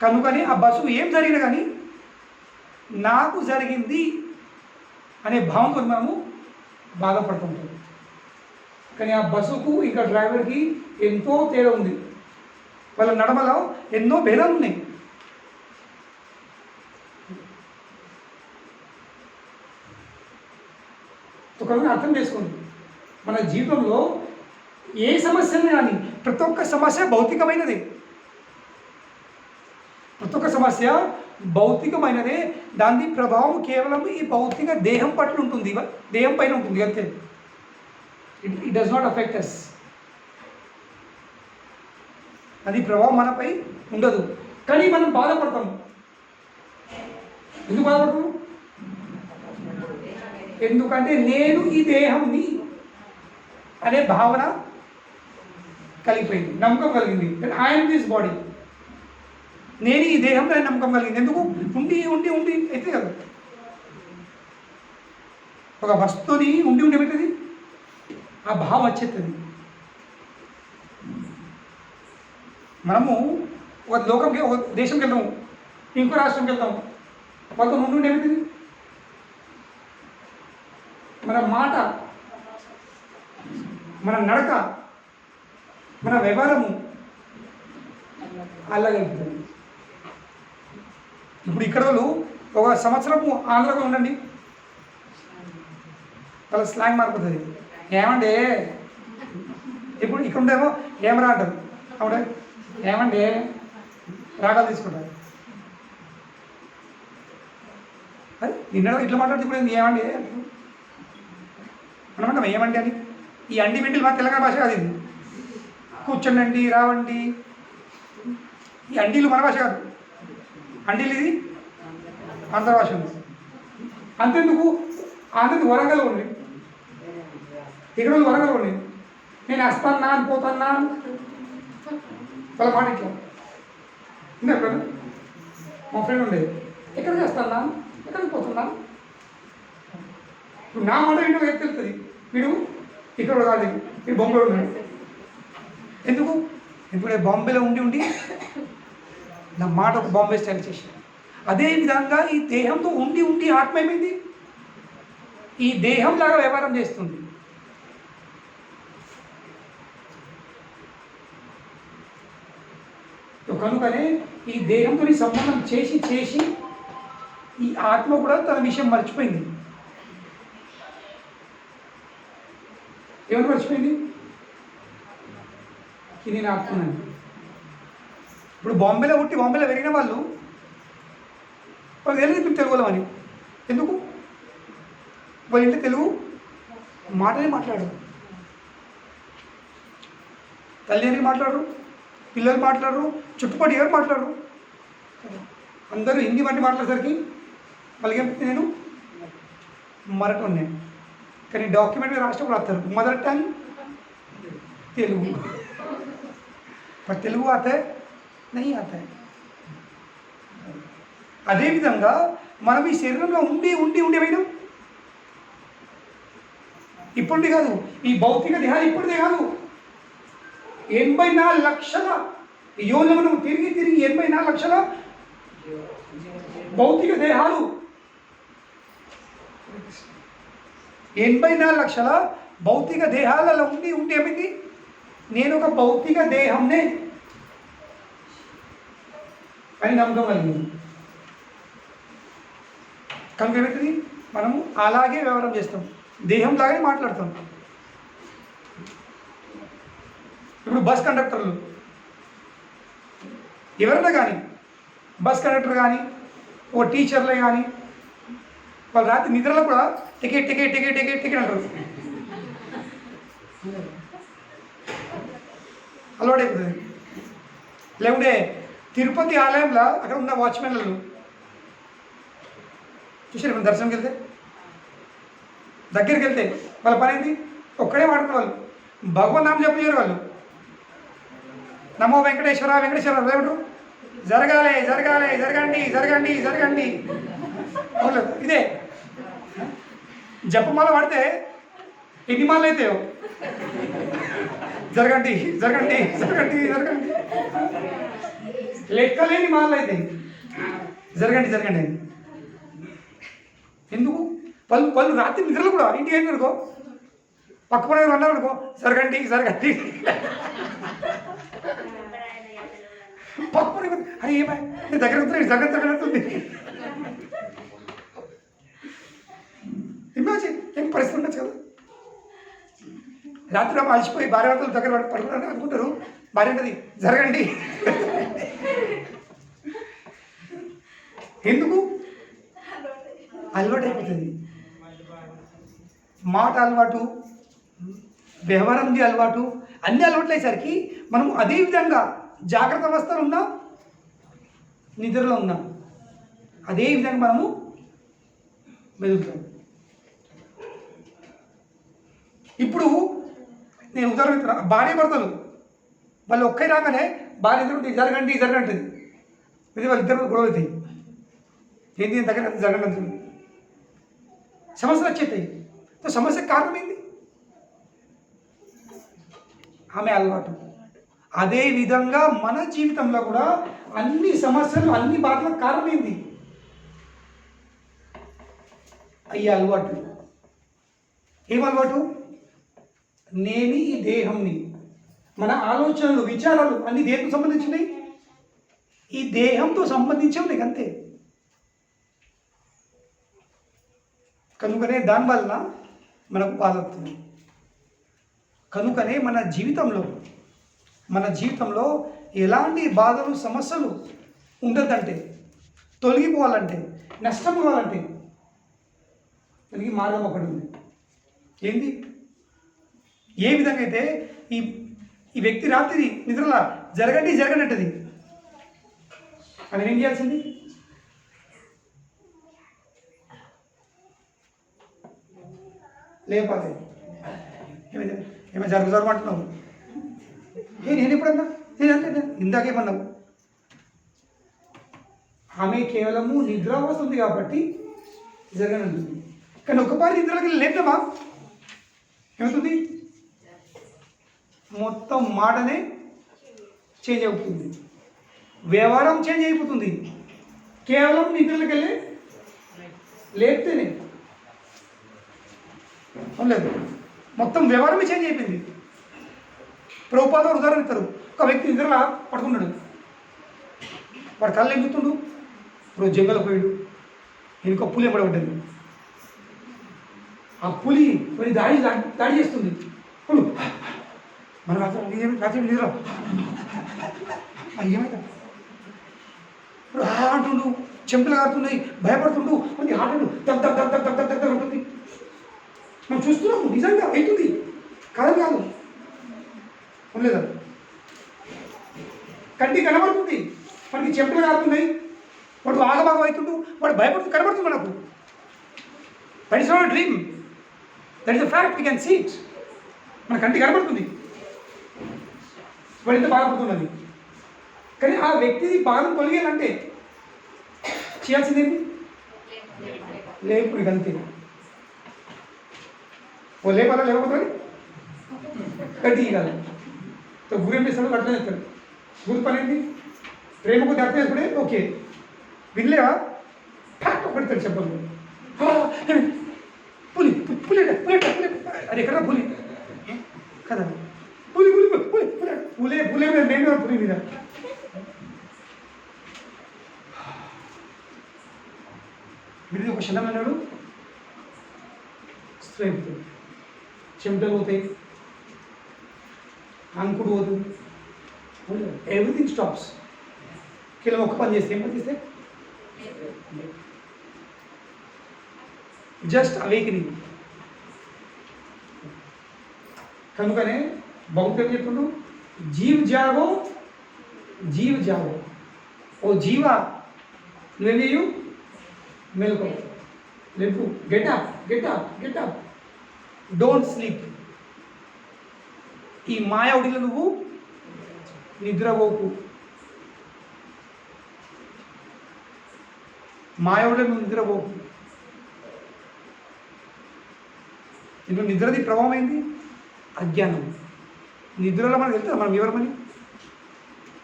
కనుకని ఆ బస్సు ఏం జరిగినా కానీ నాకు జరిగింది అనే భావంతో మనము బాధపడుతుంటాం. కానీ ఆ బస్సుకు ఇంకా డ్రైవర్కి ఎంతో తేడా ఉంది. వాళ్ళ నడమలో ఎన్నో భేదాలు ఉన్నాయి. ఒకరిని అర్థం చేసుకోండి. మన జీవితంలో ఏ సమస్యలు కానీ ప్రతి ఒక్క సమస్య భౌతికమైనదే. ప్రతి ఒక్క సమస్య భౌతికమైనదే. దాని ప్రభావం కేవలం ఈ భౌతిక దేహం పట్ల ఉంటుంది, దేహం పైన ఉంటుంది అంతే. ఇట్ డస్ నాట్ అఫెక్ట్ అస్. అది ప్రభావం మనపై ఉండదు. కానీ మనం బాధపడతాము. ఎందుకు బాధపడతాము? ఎందుకంటే నేను ఈ దేహంని అనే భావన కలిగిపోయింది, నమ్మకం కలిగింది. ఐఎమ్ దిస్ బాడీ, నేను ఈ దేహంలో నమ్మకం కలిగింది. ఎందుకు? ఉండి అయితే కదా. ఒక వస్తువుని ఉండి ఏమవుతుంది? ఆ భావం వచ్చేస్తుంది. మనము ఒక లోకంకి, ఒక దేశంకి వెళ్తాము, ఇంకో రాష్ట్రంకి వెళ్తాము, వాళ్ళతో ఉండి ఏమవుతుంది? మన మాట, మన నడక, మన వ్యవహారము అలాగే ఉంటుంది. ఇప్పుడు ఇక్కడ వాళ్ళు ఒక సంవత్సరము ఆంధ్రలో ఉండండి, వాళ్ళ స్లాంగ్ మారిపోతుంది. ఏమండి ఇప్పుడు ఇక్కడ ఉండేమో ఏమరా అంటారు, అవునా? ఏమండి రాగాలు తీసుకుంటారు. అది నిన్న ఇట్లా మాట్లాడితే ఇప్పుడు ఏమండి మనమంటాం ఏమండి అని. ఈ అండి వెంటలు మా తెలంగాణ భాష కాదు. ఇది కూర్చోండి, రావండి, ఈ అండీలు మన భాష కాదు. అండీలు ఇది ఆంధ్ర భాష ఉంది. అంతెందుకు వరంగల్ ఉంది, ఇక్కడ వరంగల్ ఉంది. నేను వస్తానా అని పోతానా వాళ్ళ మాట ఇట్లా ఉంది. అక్కడ మా ఫ్రెండ్ ఉండేది, ఎక్కడికి వస్తానా, ఎక్కడికి పోతున్నా. ఇప్పుడు నా మాట ఇంట్లో తెలుస్తుంది, వీడు ఇక్కడ కాదు, వీడు బొంబాయిలో ఉన్నాడు. ఎందుకు? ఎందుకంటే బాంబేలో ఉండి నా మాట ఒక బాంబే స్టైల్ చేసి. అదేవిధంగా ఈ దేహంతో ఉండి ఆత్మ ఏమైంది? ఈ దేహంలాగా వ్యవహారం చేస్తుంది. కనుకనే ఈ దేహంతో సంబంధం చేసి ఈ ఆత్మ కూడా తన విషయం మర్చిపోయింది. ఎవరు మర్చిపోయింది? ఇది నేను ఆపుకున్నాను. ఇప్పుడు బాంబేలో పుట్టి బాంబేలో పెరిగిన వాళ్ళు తెలియదు ఇప్పుడు తెలుగులో అని. ఎందుకు? వాళ్ళ ఇంట్లో తెలుగు మాటలే మాట్లాడరు, తల్లిదండ్రులు మాట్లాడరు, పిల్లలు మాట్లాడరు, చుట్టుపక్కల ఎవరు మాట్లాడరు. అందరూ హిందీ మాట్లాడేసరికి వాళ్ళకి ఏమిటి నేను మరటోనే కానీ డాక్యుమెంట్ రాష్ట్రంలో రాస్తారు మదర్ టంగ్ తెలుగు पर తెలుగు आता है नहीं आता है అదేవిధంగా మనం ఈ శరీరంలో ఉండి ఉండి ఉండి పోయినాం ఇప్పుడుది కాదు ఈ భౌతిక దేహాలు ఇప్పుడుదే కాదు 84 లక్షల యోనులు మనం తిరిగి తిరిగి 84 లక్షల భౌతిక దేహాలు 84 లక్షల భౌతిక దేహాలలో ఉండి ఉండి ఏమైంది నేను ఒక భౌతిక దేహంనే అని నమ్మకం కలిగింది కనుక ఏమవుతుంది మనము అలాగే వ్యవహారం చేస్తాం దేహం లాగానే మాట్లాడతాం ఇప్పుడు బస్ కండక్టర్లు ఎవరైనా కానీ బస్ కండక్టర్ కానీ ఓ టీచర్లే కానీ వాళ్ళు రాత్రి నిద్రలో కూడా ticket ticket ticket ticket ticket అంటారు అలవాటైపోతుంది లేకుంటే తిరుపతి ఆలయంలో అక్కడ ఉన్న వాచ్మెన్లు చూసారు ఇప్పుడు దర్శనంకి వెళ్తే దగ్గరికి వెళ్తే వాళ్ళ పని ఏంటి ఒక్కడే మాట్లాడుతున్న వాళ్ళు భగవన్ నామం చెప్పలేరు వాళ్ళు నమో వెంకటేశ్వర వెంకటేశ్వర ఏమంటారు జరగాలి జరగాలి జరగండి జరగండి జరగండి అవును ఇదే జపమాల పడితే ఎన్ని మాలలు అవుతాయో జరగండి జరగండి జరగండి జరగండి లెక్కలేని మాలలు అవుతాయి జరగండి జరగండి అని ఎందుకు వాళ్ళు రాత్రి నిద్రలు కూడా ఇంటికి ఏంటి అనుకో పక్క పని అన్నారు అనుకో జరగండి జరగండి పక్క పని అరే ఏమై నేను దగ్గర జరగతుంది ఇమాజిన్ ఏం పరిస్థితి ఉండొచ్చు కదా రాత్రి అలసిపోయి భార్య వంటలు దగ్గర పడుకున్నాను అనుకుంటారు భార్య అంటది జరగండి ఎందుకు అలవాటు అయిపోతుంది మాట అలవాటు వ్యవహారంది అలవాటు అన్ని అలవాట్లు అయ్యేసరికి మనం అదే విధంగా జాగ్రత్త అవస్థలో ఉన్నాం నిద్రలో ఉన్నాం అదే విధంగా మనము మెదులుతాం ఇప్పుడు నేను ఉదాహరణ ఇస్తున్నా భార్య భర్తలు వాళ్ళు ఒక్కరి రాగానే భార్య ఇద్దరు జరగండి జరగంటుంది ఇది వాళ్ళిద్దరు గొడవ అవుతాయి ఏంటి దగ్గర జరగండి సమస్యలు వచ్చేస్తాయి సమస్యకు కారణం ఏంటి ఆమె అలవాటు అదే విధంగా మన జీవితంలో కూడా అన్ని సమస్యలు అన్ని బాధలకు కారణం ఏంటి అయ్యే అలవాటు ఏం అలవాటు నేను ఈ దేహంని మన ఆలోచనలు విచారాలు అన్ని దేనికి సంబంధించినవి ఈ దేహంతో సంబంధించేవి నీకు అంతే కనుకనే దానివల్ల మనకు బాధ అవుతుంది కనుకనే మన జీవితంలో ఎలాంటి బాధలు సమస్యలు ఉండదంటే తొలగిపోవాలంటే నష్టం కావాలంటే దానికి మార్గం ఒకటి ఉంది ఏంటి ఏ విధంగా అయితే ఈ వ్యక్తి రాత్రి నిద్రలా జరగండి జరగనట్టది అది ఏం చేయాల్సింది లేపాలి ఏమైనా జరగమంటున్నావు నేను ఎప్పుడన్నా నేను అంటే ఇందాకేమన్నావు ఆమె కేవలము నిద్రావస్థ ఉంది కాబట్టి జరగనంటుంది కానీ ఒక్కపారి నిద్రలోకి లేద్దామా ఏమవుతుంది మొత్తం మాటనే చేంజ్ అవుతుంది వ్యవహారం చేంజ్ అయిపోతుంది కేవలం నిద్రలోకి వెళ్ళి లేస్తేనే లేదు మొత్తం వ్యవహారమే చేంజ్ అయిపోయింది ప్రభుపాద ఉదాహరణ ఇస్తారు ఒక వ్యక్తి నిద్రలా పడుకున్నాడు వాడు కళ్ళు ఎగుతుండు ఇప్పుడు జంగల పోయాడు ఇంకో పులి ఎంబడబడ్డది ఆ పులి మరి దాడి చేస్తుంది మన రాత్రి నిద్ర ఏమైతే ఇప్పుడు అంటుండు చెంపలు కారుతున్నాయి భయపడుతుండు మనకి హార్ట్ దగ్ దగ్ దగ్ దగ్ దగ్ దగ్ ఉంటుంది మనం చూస్తున్నాము నిజంగా అవుతుంది కాదు ఉండలేదా కంటి కనబడుతుంది మనకి చెంపలు కారుతున్నాయి వాడు ఆగమాగం అవుతుండు, వాడు భయపడుతూ కనబడుతుంది మనకు. That is not dream, that is a fact, we can see it. మన కంటికి కనబడుతుంది వాడు ఎంత బాధపడుతున్నది. కానీ ఆ వ్యక్తిది బాధను తొలగాలంటే చేయాల్సిందేంటి? లేపుడు అంతే. ఓ లేపాలా లేకపోతే గట్టి కాదు. గురి ఏం చేస్తాడు? అట్లా చేస్తాడు. గురి పని ఏంటి? ప్రేమకు అర్థం చేసుకుంటే ఓకే, వినలేవా ఠాక్ పెడతాడు చెప్పండి. పులి పులి పులి అది ఎక్కడ పులి కదా? పులి పులి పులి పులే పులే మీద నేను పులి మీద. వీడిది ఒక క్షణం అన్నాడు, స్ట్రెంత్ చెమటలు పోతాయి, అంకుడు పోతుంది, ఎవ్రీథింగ్ స్టాప్స్. కేవలం ఒక్క పని చేస్తే ఏం పని చేస్తే జస్ట్ అవేకనింగ్. కనుకనే భౌతికం చెప్తుండు, జీవ్ జాగో జీవ్ జాగో. ఓ జీవ నువ్వేమేయు మెలకు, లేపు, get up get up get up, don't sleep. ఈ మాయావుడిలో నువ్వు నిద్రపోకు, మాయావుడిలో నువ్వు నిద్రపోకు. ఇప్పుడు నిద్రది ప్రభావం ఏంది? అజ్ఞానం. నిద్రలో మనకు వెళ్తాం మనం ఎవరమని.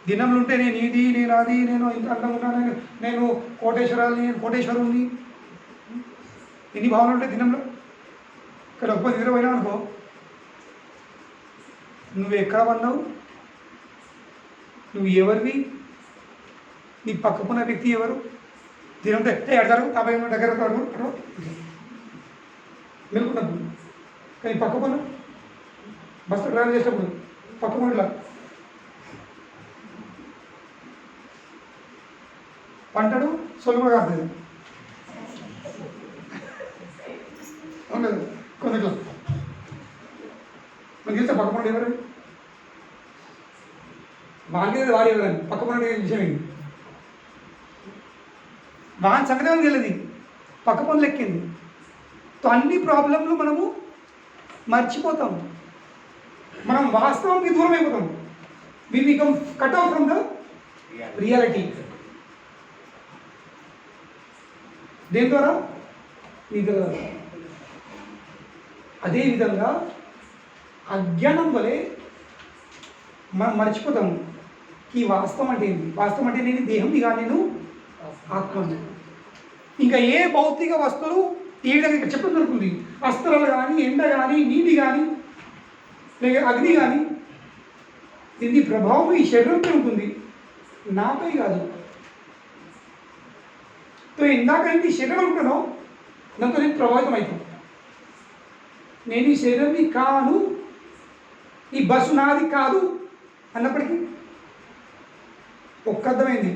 దినంలో ఉంటే నేను ఇది, నేను అది, నేను ఇంత అందంగా ఉన్నాను, నేను కోటేశ్వరాన్ని, నేను కోటేశ్వరుని, ఎన్ని భావనలు ఉంటాయి దినంలో. ఇక్కడ ఒక్క నిద్ర పోయినావు అనుకో, నువ్వు ఎక్కడ పడినావు, నువ్వు ఎవరివి, నీ పక్కకున్న వ్యక్తి ఎవరు, దినంతో ఎడతారు యాభై దగ్గర మెలుకున్నప్పుడు. కానీ పక్కకున్న బస్సు డ్రైవ్ చేసేటప్పుడు పక్కకుండా పంటడు సొలువుగా కాదు అవును కదా? కొందట్లో మనకి తెలిస్తే పక్కపండు ఎవరు, వాడికి వాడి ఎవరని పక్కపండు విషయం ఏంటి? వాని సంగతి తెలియదు, పక్క పనులు ఎక్కింది. అన్ని ప్రాబ్లంలు మనము మర్చిపోతాం, మనం వాస్తవానికి దూరం అయిపోతాం. We become cut off from the reality. దేని ద్వారా? నిద్ర ద్వారా. అదేవిధంగా అజ్ఞానం వలె మనం మర్చిపోతాము ఈ వాస్తవం అంటే ఏంటి. వాస్తవం అంటే నేను దేహంది కానీ నేను ఆత్మని. ఇంకా ఏ భౌతిక వస్తువులు ఏ విధంగా చెప్పడం జరుగుతుంది, అస్త్రాలు కానీ, ఎండ కానీ, నీటి కానీ, లేక అగ్ని కానీ, దీని ప్రభావం ఈ శరీరంపై ఉంటుంది, నాపై కాదు. తో ఇందాక ఈ శరీరం ఉంటానో దాంతో నేను ప్రభావితం అవుతాను. నేను ఈ శరీరంని కాను, ఈ బస్సు నాది కాదు అన్నప్పటికీ ఒక్క అర్థమైంది,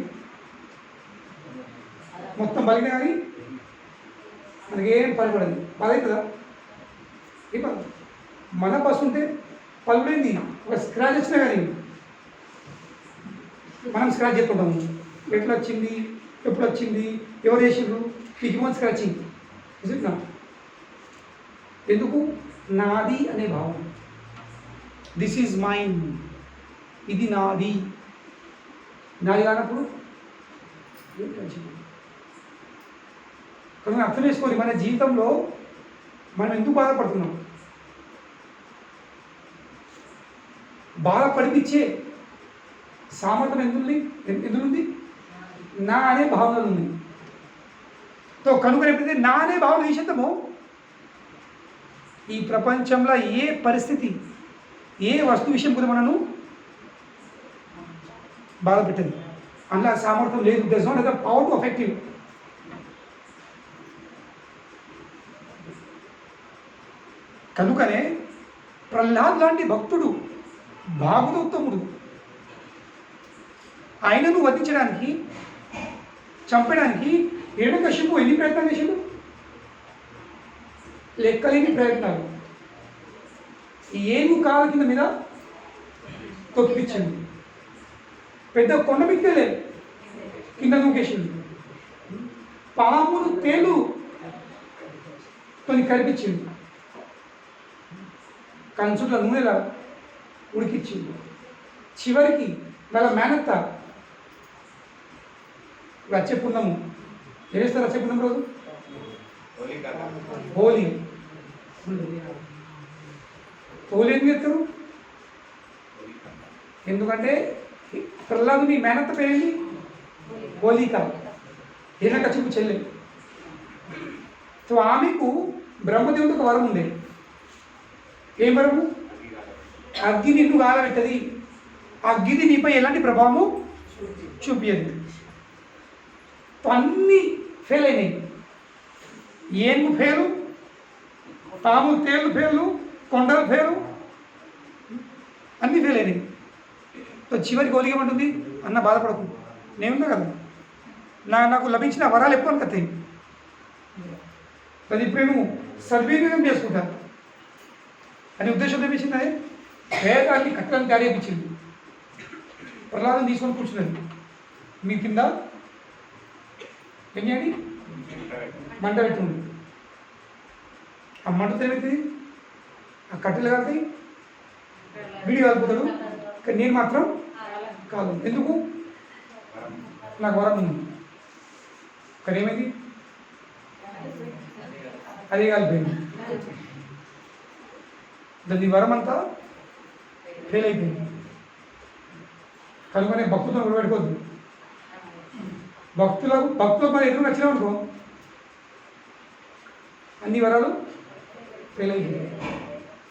మొత్తం బలిన కానీ మనకేం పలపడదు. బాధ అవుతుందా? ఏ బాధ? మన బస్సు ఉంటే పలుడైంది, ఒక స్క్రాచ్ వచ్చినా కానీ మనం స్క్రాచ్ చెప్పుకుంటాము. ఎట్లా వచ్చింది, ఎప్పుడు వచ్చింది, ఎవరు చేసిండ్రు, పిచ్చి మంది స్క్రాచింగ్ నిజంగా. ఎందుకు? నాది అనే భావం. దిస్ ఈజ్ మైన్, ఇది నాది. నాది కానప్పుడు కానీ అర్థం చేసుకోవాలి, మన జీవితంలో మనం ఎందుకు బాధపడుతున్నాం. బాధపడిపించే సామర్థ్యం ఎందుంది? నా అనే భావనలు ఉంది. తో కనుక ఎప్పుడైతే నా అనే భావన తీసేద్దామో ఈ ప్రపంచంలో ఏ పరిస్థితి, ఏ వస్తు విషయం కూడా మనను బాధ పెట్టింది. అందులో సామర్థ్యం లేదు. That's not the power to effective. కనుకనే ప్రహ్లాద్ లాంటి భక్తుడు, భాగవతోత్తముడు, ఆయనను వధించడానికి, చంపడానికి హిరణ్యకశిపుడు ఎన్ని ప్రయత్నాలు చేసిండు? లెక్కలేని ప్రయత్నాలు. ఏను కాలు కింద మీద తొక్కిపించింది, పెద్ద కొండ మిక్కేలే కింద నూకేసింది. పాములు తేలు కొన్ని కనిపించింది, కంచుల నూనెలా ఉడికిచ్చింది. చివరికి వాళ్ళ మేనత్త వచ్చే పున్నము ఏం చేస్తారు? వచ్చే పున్నం రోజు హోలీ. హోలీ ఏం చేస్తారు? ఎందుకంటే ప్రహ్లాదుని మేనత్త పేరేంటి? హోలిక, హిరణ్యకశిపుడు చెల్లె. సో ఆమెకు బ్రహ్మదేవుడికి ఒక వరం ఉంది. ఏం వరము? అగ్ని నిన్ను కాలబెట్టది, అగ్ని నీపై ఎలాంటి ప్రభావము చూపించదు. అన్నీ ఫెయిల్ అయినాయి. ఏనుగు ఫెయిలు, పాములు తేళ్ళు ఫెయిలు, కొండలు ఫెయిలు, అన్నీ ఫెయిల్ అయినాయి. సో చివరికి ఒలిగేమంటుంది, అన్న బాధపడకు, నేనున్నా కదా, నాకు లభించిన వరాలు ఎప్పుడు అనుకతాయి, అది ఇప్పుడు నేను సద్వినియోగం చేసుకుంటా అనే ఉద్దేశంతో ఏమిచ్చింది? వేదాన్ని కట్టడానికి తయారు చేయించింది. ప్రహ్లాదం తీసుకొని కూర్చున్నది. మీ కింద ఏం చేయండి? మంట పెట్టుంది. ఆ మంటతో ఏమవుతుంది? ఆ కట్టెలు కాలుతాయి, వీడి కాలిపోతాడు. కానీ నేను మాత్రం కాదు. ఎందుకు? నాకు వరం ఉంది. కానీ ఏమైంది? అదే కాలిపోయింది. దాని వరం అంతా ఫెయిల్ అయిపోయింది. కనుకనే భక్తులను గుర్తుపెట్టుకోవద్దు. భక్తులు మరి ఎదురు నచ్చినామనుకో అన్ని వరాలు ఫెయిల్ అయిపోయాయి.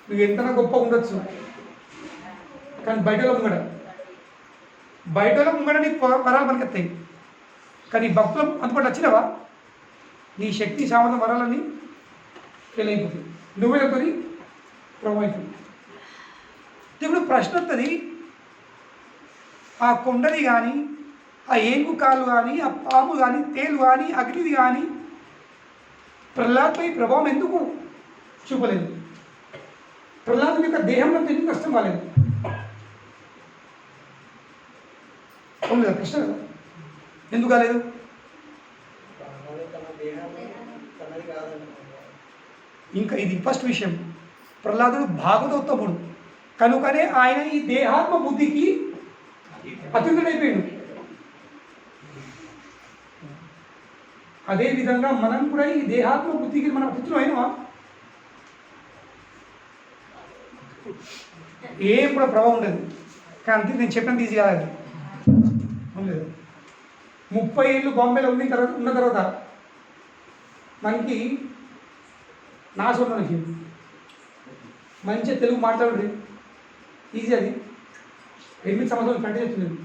నువ్వు ఎంతనా గొప్ప ఉండొచ్చు, కానీ బయటలో ముంగడ నీ వరాలు పనికెత్తాయి. కానీ భక్తులు అందుబాటు వచ్చినావా, నీ శక్తి సామర్థ్యం వరాలన్నీ ఫెయిల్ అయిపోతుంది. నువ్వే కొని ప్రభావం అవుతుంది. ఇప్పుడు ప్రశ్న వస్తుంది, ఆ కొండని కానీ, ఆ ఏనుగు కాలు కానీ, ఆ పాము కానీ, తేలు కానీ, అగ్నిది కానీ ప్రహ్లాద్పై ప్రభావం ఎందుకు చూపలేదు? ప్రహ్లాదు యొక్క దేహంలో ఎందుకు కష్టం కాలేదు? అవును కదా, కృష్ణ కదా, ఎందుకు కాలేదు? ఇంకా ఇది ఫస్ట్ విషయం. ప్రహ్లాదుడు భాగవతోత్తముడు కనుకనే ఆయన ఈ దేహాత్మ బుద్ధికి అతీతుడైపోయాడు. అదేవిధంగా మనం కూడా ఈ దేహాత్మ బుద్ధికి మనం అతిథులు అయినవా? ఏం కూడా ప్రభావం ఉండదు. కానీ అంతే నేను చెప్పినంత ఈజీ కాదు. ఉండలేదు. 30 ఏళ్ళు బాంబేలో ఉన్న తర్వాత మనకి నాశోడానికి మంచిగా తెలుగు మాట్లాడండి, ఈజీ. అది 8 సంవత్సరాలు ప్రాక్టీస్ చేస్తున్నాను.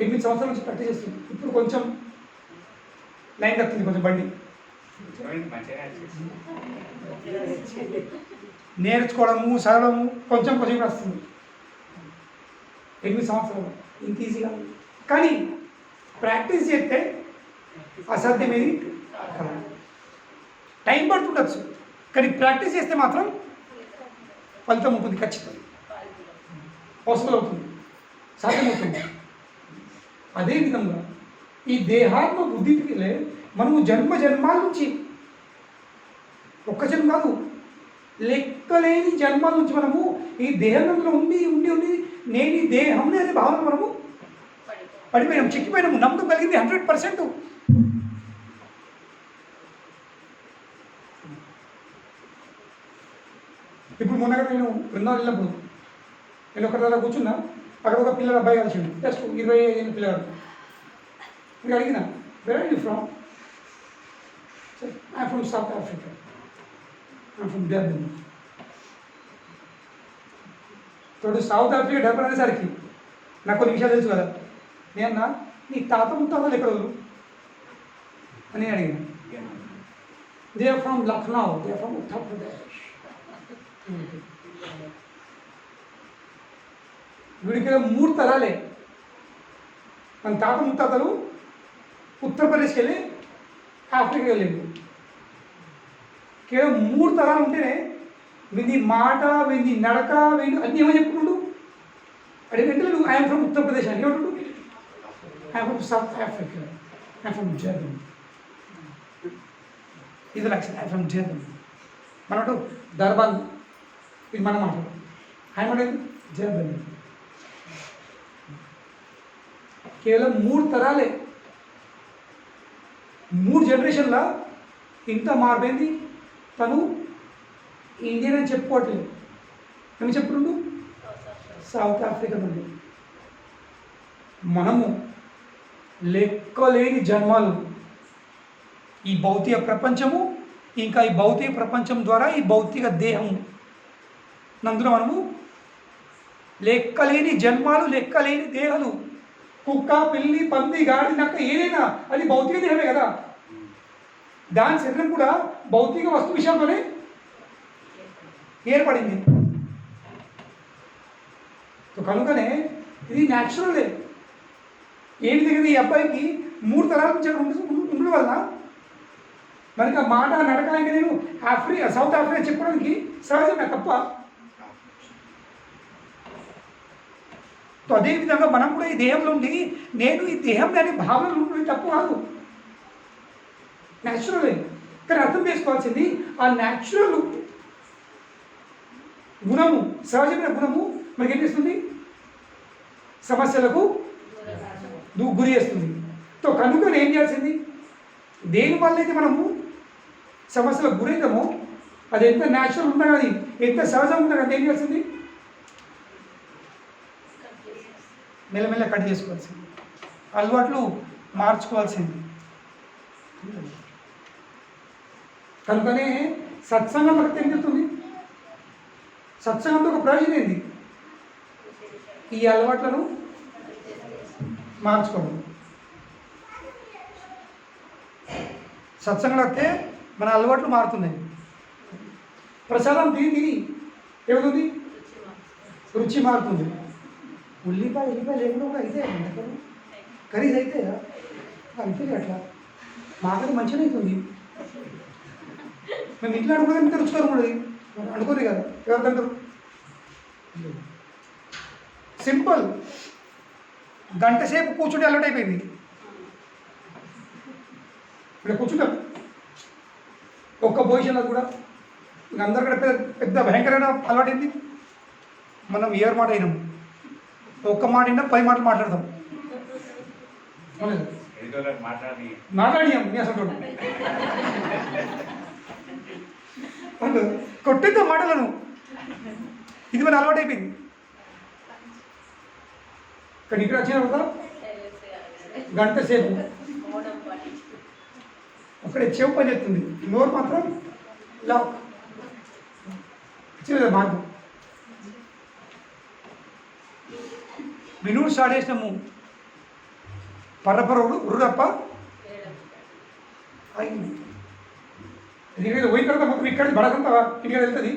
8 సంవత్సరాల నుంచి ప్రాక్టీస్ చేస్తున్నాను. ఇప్పుడు కొంచెం లైన్ కత్తుంది, కొంచెం బండి నేర్చుకోవడము, చదవడము కొంచెం వస్తుంది. 8 సంవత్సరాలు ఇంత ఈజీగా. కానీ ప్రాక్టీస్ చేస్తే అసాధ్యమేది కాదు. టైం పడుతుండొచ్చు, కానీ ప్రాక్టీస్ చేస్తే మాత్రం ఫలితం ఉంటుంది, ఖచ్చితంగా పాసిబుల్ అవుతుంది, సాధ్యమవుతుంది. అదేవిధంగా ఈ దేహాత్మ బుద్ధికి మనము జన్మాల నుంచి, ఒక్క జన్మ కాదు, లెక్కలేని జన్మాల నుంచి మనము ఈ దేహంలో ఉండి ఉండి ఉండి నేను ఈ దేహంని అనే భావన మనము పడిపోయాము, చిక్కిపోయినాము. నమ్మకం కలిగింది 100%. ఇప్పుడు మొన్నగా నేను బృందాలు వెళ్ళినప్పుడు నేను ఒక దగ్గర కూర్చున్నా, అక్కడ ఒక పిల్లల అబ్బాయి కలిసిండు, జస్ట్ 25 ఏళ్ళ పిల్లగాడు. మీరు అడిగిన where are you from? I from South Africa, I from Durban. తోడు సౌత్ ఆఫ్రికా డర్బన్ అనేసరికి నాకు కొన్ని విషయాలు తెలుసు కదా. నేనన్నా నీ తాత ముత్తాతలు ఎక్కడ అని అడిగిన. They are from Lucknow, they are from Uttar Pradesh. వీడికి 3 తరాలే. మన తాత ముత్తాతలు ఉత్తరప్రదేశ్కి వెళ్ళి ఆఫ్రికా వెళ్ళింది. కేవలం 3 తరాలు ఉంటేనే వీడి మాట, వీడి నడక, వీడి అన్నీ ఏమో చెప్పుకుంటు అడిగితే నువ్వు ఐఎమ్ ఫ్రమ్ ఉత్తరప్రదేశ్ అని ఏమంటు, I'm from South Africa, I'm from Germany. ఇది లక్ష్యం ఫ్రమ్ జర్మన్ మనటు దర్బాన్ ఇది మన మాట ఆయన మాట జర్మన్ కేవలం 3 తరాలే 3 జనరేషన్ల ఇంత మారిపోయింది. తను ఇండియన్ అని చెప్పుకోవట్లేదు, ఏమి చెప్పుకుంటూ సౌత్ ఆఫ్రికా నుండి. మనము లెక్కలేని జన్మాలు, ఈ భౌతిక ప్రపంచము, ఇంకా ఈ భౌతిక ప్రపంచం ద్వారా ఈ భౌతిక దేహము నందున మనము లెక్కలేని జన్మాలు, లెక్కలేని దేహాలు. కుక్క, పిల్లి, పంది, గాడి, నక్క ఏదైనా అది భౌతిక దేహమే కదా. దాని శరీరం కూడా భౌతిక వస్తు విషయంలోనే ఏర్పడింది. కనుకనే ఇది న్యాచురలే. ఏ విధంగా ఈ అబ్బాయికి 3 తరాల నుంచి ఉండడం వలన మనకి ఆ మాట నడక ఇంకా నేను సౌత్ ఆఫ్రికా చెప్పడానికి సహజమే తప్ప. అదేవిధంగా మనం కూడా ఈ దేహంలో ఉండి నేను ఈ దేహం అనే భావనలు ఉండడం తప్పు కాదు, న్యాచురలే. కానీ అర్థం చేసుకోవాల్సింది ఆ న్యాచురల్ గుణము, సహజమైన గుణము మనకి ఏం చేస్తుంది, సమస్యలకు గురి చేస్తుంది. కనుక ఏం చేయాల్సింది, దేనివల్ల అయితే మనము సమస్యలకు గురైతామో అది ఎంత న్యాచురల్ ఉన్నా కానీ, ఎంత సహజంగా ఉన్నా కానీ ఏం చేయాల్సింది, మెల్లమెల్ల కట్ చేసుకోవాల్సింది, అలవాట్లు మార్చుకోవాల్సింది. కనుకనే సత్సంగం మనకు ఏం చెప్తుంది, సత్సంగంతో ఒక ప్రయోజనం ఏంది, ఈ అలవాట్లను మార్చుకోవడం. సత్సంగం వస్తే మన అలవాట్లు మారుతున్నాయి. ప్రసాదం తిని ఏమవుతుంది, రుచి మారుతుంది. ఉల్లిపాయ లేకుండా కూడా అయితే కర్రీస్ అయితే అయిపోయి అట్లా మాకది మంచిగా అవుతుంది. మేము ఇంట్లో అనుకునే ఇంత రుచికరం ఉండదు, అనుకోరు కదా, ఎవరికంటారు. సింపుల్, గంట సేపు కూర్చుంటే అలవాటు అయిపోయింది. ఇక్కడ కూర్చుంటాం ఒక్క పొజిషన్లో కూడా. అందరికీ పెద్ద భయంకరమైన అలవాటు ఏంది, మనం ఏర్ మాట అయినాం, ఒక్క మాట అయినా 10 మాటలు మాట్లాడతాం. మాట్లాడియాం మీ అసలు కొట్టేద్దాం మాటలను. ఇది మన అలవాటు అయిపోయింది. కానీ ఇక్కడ వచ్చిన తర్వాత గంట సేపు అక్కడే చెవు పని చేస్తుంది, నోరు మాత్రం లాక్ వచ్చింది మార్గం. వినుడు స్టార్ట్ చేసినాము, పర్రపరుడు ఉర్రప్ప అయింది. ఇది పోయిన తర్వాత మొత్తం ఇక్కడ బడకంతా ఇంటికి వెళ్తుంది.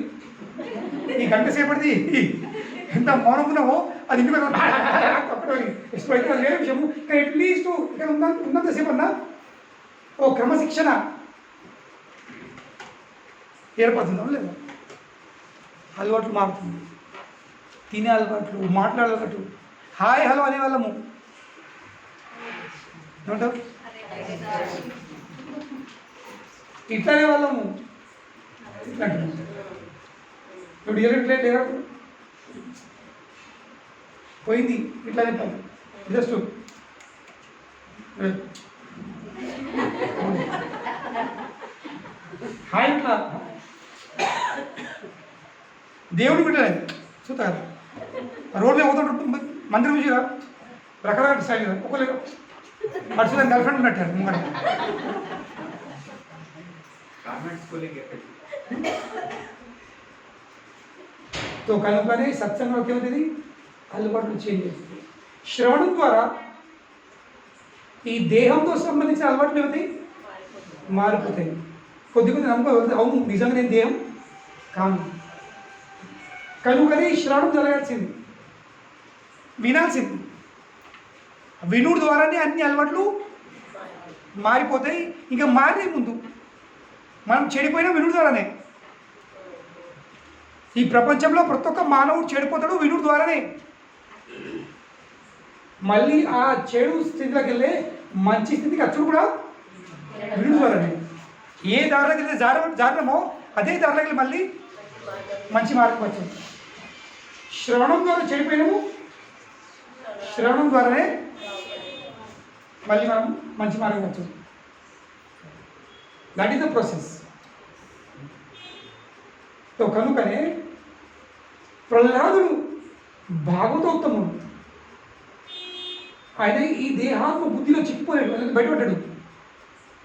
ఈ గంట సేపటిది ఎంత మౌనం ఉన్నామో అది ఇంటికి ఎక్స్ప్లెయిన్ అది వేరే విషయము. కానీ అట్లీస్ట్ ఇక్కడ ఉన్నంతసేపు అన్నా ఓ క్రమశిక్షణ ఏర్పడుతుందా లేదా, అలవాట్లు మారుతుంది. తినే అలవాట్లు, మాట్లాడే అలవాట్లు, హాయ్ హలో అనేవాళ్ళము ఏమంటారు, ఇట్లా అనేవాళ్ళము. ఇట్లా ఇప్పుడు ఎలక్ట్లేదు ఎవరు పోయింది, ఇట్లా చెప్పాలి జస్ట్ హాయ్ ఇట్లా. దేవుడు బిడ్డలే చూస్తా కదా, రోడ్ మీద పోతుంటే మందిరం చూసిరా రకరకాల స్టైల్ కదా, ఒకరు మనుషులు గర్ల్ ఫ్రెండ్ ఉన్నట్టారు ముంగడ. కనుకనే సత్సంగంలోకి ఏమవుతుంది, అలవాట్లు చేంజ్ చేస్తుంది. శ్రవణం ద్వారా ఈ దేహంతో సంబంధించిన అలవాట్లు ఏమవుతాయి, మారిపోతాయి. కొద్ది నమ్మకం, అవును నిజంగా నేను దేహం కాను. కనుకనే శ్రవణం జరగాల్సింది, వినాల్సింది. వినుడు ద్వారానే అన్ని అలవాట్లు మారిపోతాయి. ఇంకా మారే ముందు మనం చెడిపోయినా వినుడు ద్వారానే. ఈ ప్రపంచంలో ప్రతి ఒక్క మానవుడు చెడిపోతాడు వినుడు ద్వారానే. మళ్ళీ ఆ చెడు స్థితిలోకి వెళ్ళే మంచి స్థితికి అచ్చుడు కూడా వినుడు ద్వారానే. ఏ దారిలోకి వెళ్తే జారినమో అదే దారిలోకి వెళ్ళి మళ్ళీ మంచి మార్గం వచ్చింది. శ్రవణం ద్వారా చెడిపోయినాము, శ్రవణం ద్వారానే మళ్ళీ మనం మంచి మార్గం వచ్చింది. That is the process. So కనుకనే ప్రహ్లాదుడు భాగవతోత్తముడు. ఆయన ఈ దేహాత్మ బుద్ధిలో చిక్కిపోయాడు, బయటపడ్డాడు.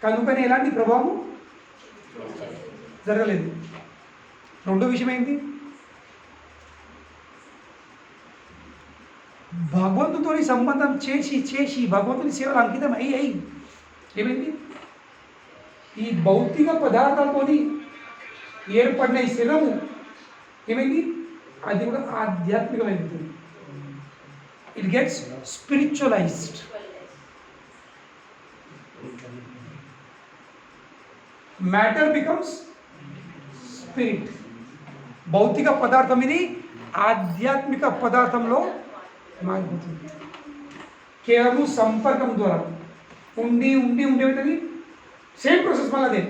కనుకనే ఎలాంటి ప్రభావం జరగలేదు. రెండో విషయం ఏంటి? భగవంతుతో సంబంధం చేసి చేసి భగవంతుని సేవలు అంకితం అయ్యి ఏమైంది? ఈ భౌతిక పదార్థాలతో ఏర్పడిన ఈ శరీరము ఏమైంది? అది కూడా ఆధ్యాత్మికమైంది. It gets spiritualized. Matter becomes spirit. భౌతిక పదార్థం ఇది ఆధ్యాత్మిక పదార్థంలో మారిపోతుంది. కేవలం సంపర్కం ద్వారా ఉండి ఉండి ఉండేది. సేమ్ ప్రాసెస్ మళ్ళీ అదే.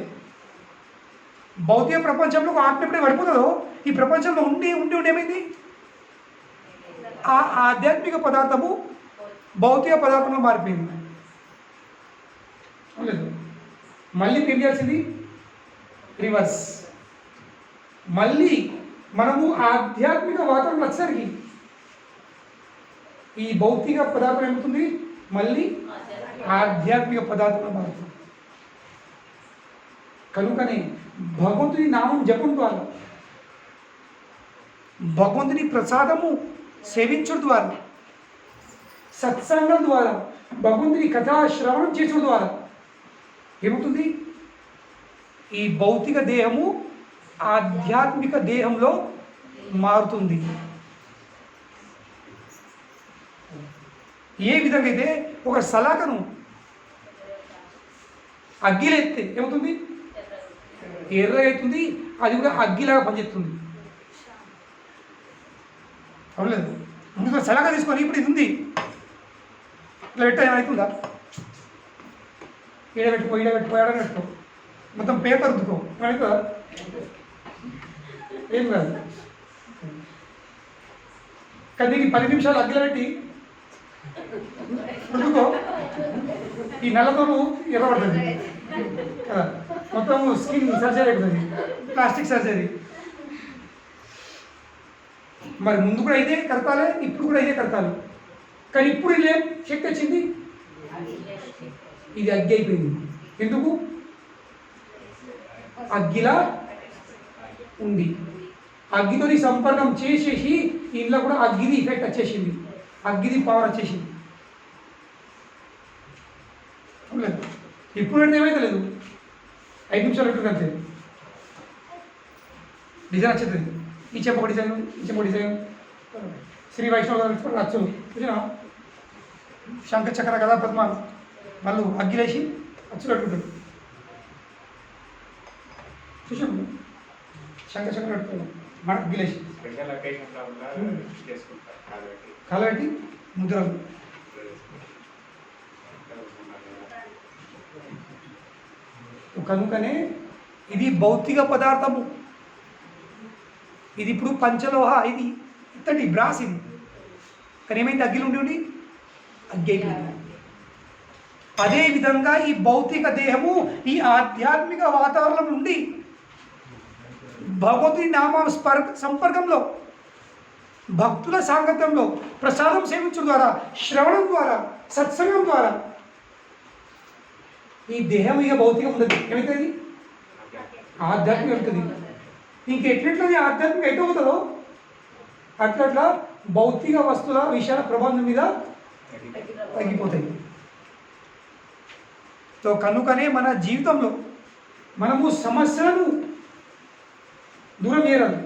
భౌతిక ప్రపంచంలో ఆత్మ ఎప్పుడే పడిపోతుందో ఈ ప్రపంచంలో ఉండి ఉండి ఉండేమైంది? ఆ ఆధ్యాత్మిక పదార్థము భౌతిక పదార్థంలో మారిపోయింది. లేదు, మళ్ళీ తెలియాల్సింది రివర్స్. మళ్ళీ మనము ఆధ్యాత్మిక వాతావరణం వచ్చేసరికి ఈ భౌతిక పదార్థం ఏమవుతుంది? మళ్ళీ ఆధ్యాత్మిక పదార్థంలో మారుతుంది. కనుకనే భగవంతుని నామం జపం ద్వారా, భగవంతుని ప్రసాదము సేవించడం ద్వారా, సత్సంగం ద్వారా, భగవంతుని కథా శ్రవణం చేయడం ద్వారా ఏమవుతుంది? ఈ భౌతిక దేహము ఆధ్యాత్మిక దేహంలో మారుతుంది. ఏ విధంగా అయితే ఒక సలాకను అగ్గిలేస్తే ఏమవుతుంది? ఎర్రగా అవుతుంది. అది కూడా అగ్గిలాగా పనిచేస్తుంది. అవలేదు. ముందు సలాక తీసుకొని ఇప్పుడు ఇది ఉంది ఇట్లా పెట్టా ఏమవుతుందా? ఈడబెట్టుకో ఈడబెట్టుకో పెట్టుకో మొత్తం పేపర్ రుద్దుకో ఏమవుతుందా? ఏం కాదు. కానీ దీనికి 10 నిమిషాలు అగ్గిలో పెట్టి రుద్దుకో, ఈ నెలతోనూ ఎర్రబడుతుంది కదా. మొత్తం స్కిన్ సర్జరీ అవుతుంది, ప్లాస్టిక్ సర్జరీ. మరి ముందు కూడా ఇదే కడతాలే, ఇప్పుడు కూడా ఇదే కడతాలి. కానీ ఇప్పుడు ఇదే శక్తి వచ్చింది, ఇది అగ్గి అయిపోయింది. ఎందుకు? అగ్గిలా ఉంది. అగ్గితో సంపర్కం చేసేసి ఇంట్లో కూడా అగ్గిది ఎఫెక్ట్ వచ్చేసింది, అగ్గిది పవర్ వచ్చేసింది. ఇప్పుడు అంటే ఏమైతే లేదు, 5 నిమిషాలు ఉంటుంది అంతే. డిజైన్ వచ్చేది. ఈ చెప్ప డిజైన్, ఈ చెప్ప డిజైన్, శ్రీ వైష్ణవ అచ్చు చూసినా, శంఖ చక్ర కదా పద్మ వాళ్ళు అగ్గిలేసి అచ్చు పెట్టుకుంటారు. చూసాము శంఖ చక్ర పెట్టుకోవాలి మన అగ్గిలేసి కాలబెట్టి ముద్రలు. కనుకనే ఇది భౌతిక పదార్థము. ఇది ఇప్పుడు పంచలోహ, ఇది ఇత్తడి బ్రాస్. ఇది కానీ ఏమైంది? అగ్గిలు ఉండి అగ్గి అయిపోయింది. అదేవిధంగా ఈ భౌతిక దేహము ఈ ఆధ్యాత్మిక వాతావరణం నుండి భగవంతుని నామ సంపర్కంలో, భక్తుల సాంగత్యంలో, ప్రసాదం సేవించడం ద్వారా, శ్రవణం ద్వారా, సత్సంగం ద్వారా ఈ దేహం ఇక భౌతికం ఉండదు. ఏమవుతుంది? ఆధ్యాత్మిక అవుతుంది. ఇంకెట్లట్లది ఆధ్యాత్మిక ఎటు అవుతుందో అట్లట్లా భౌతిక వస్తువుల విషయాల ప్రభావం మీద తగ్గిపోతాయి. సో కనుకనే మన జీవితంలో మనము సమస్యలను దూరం చేయరాదు.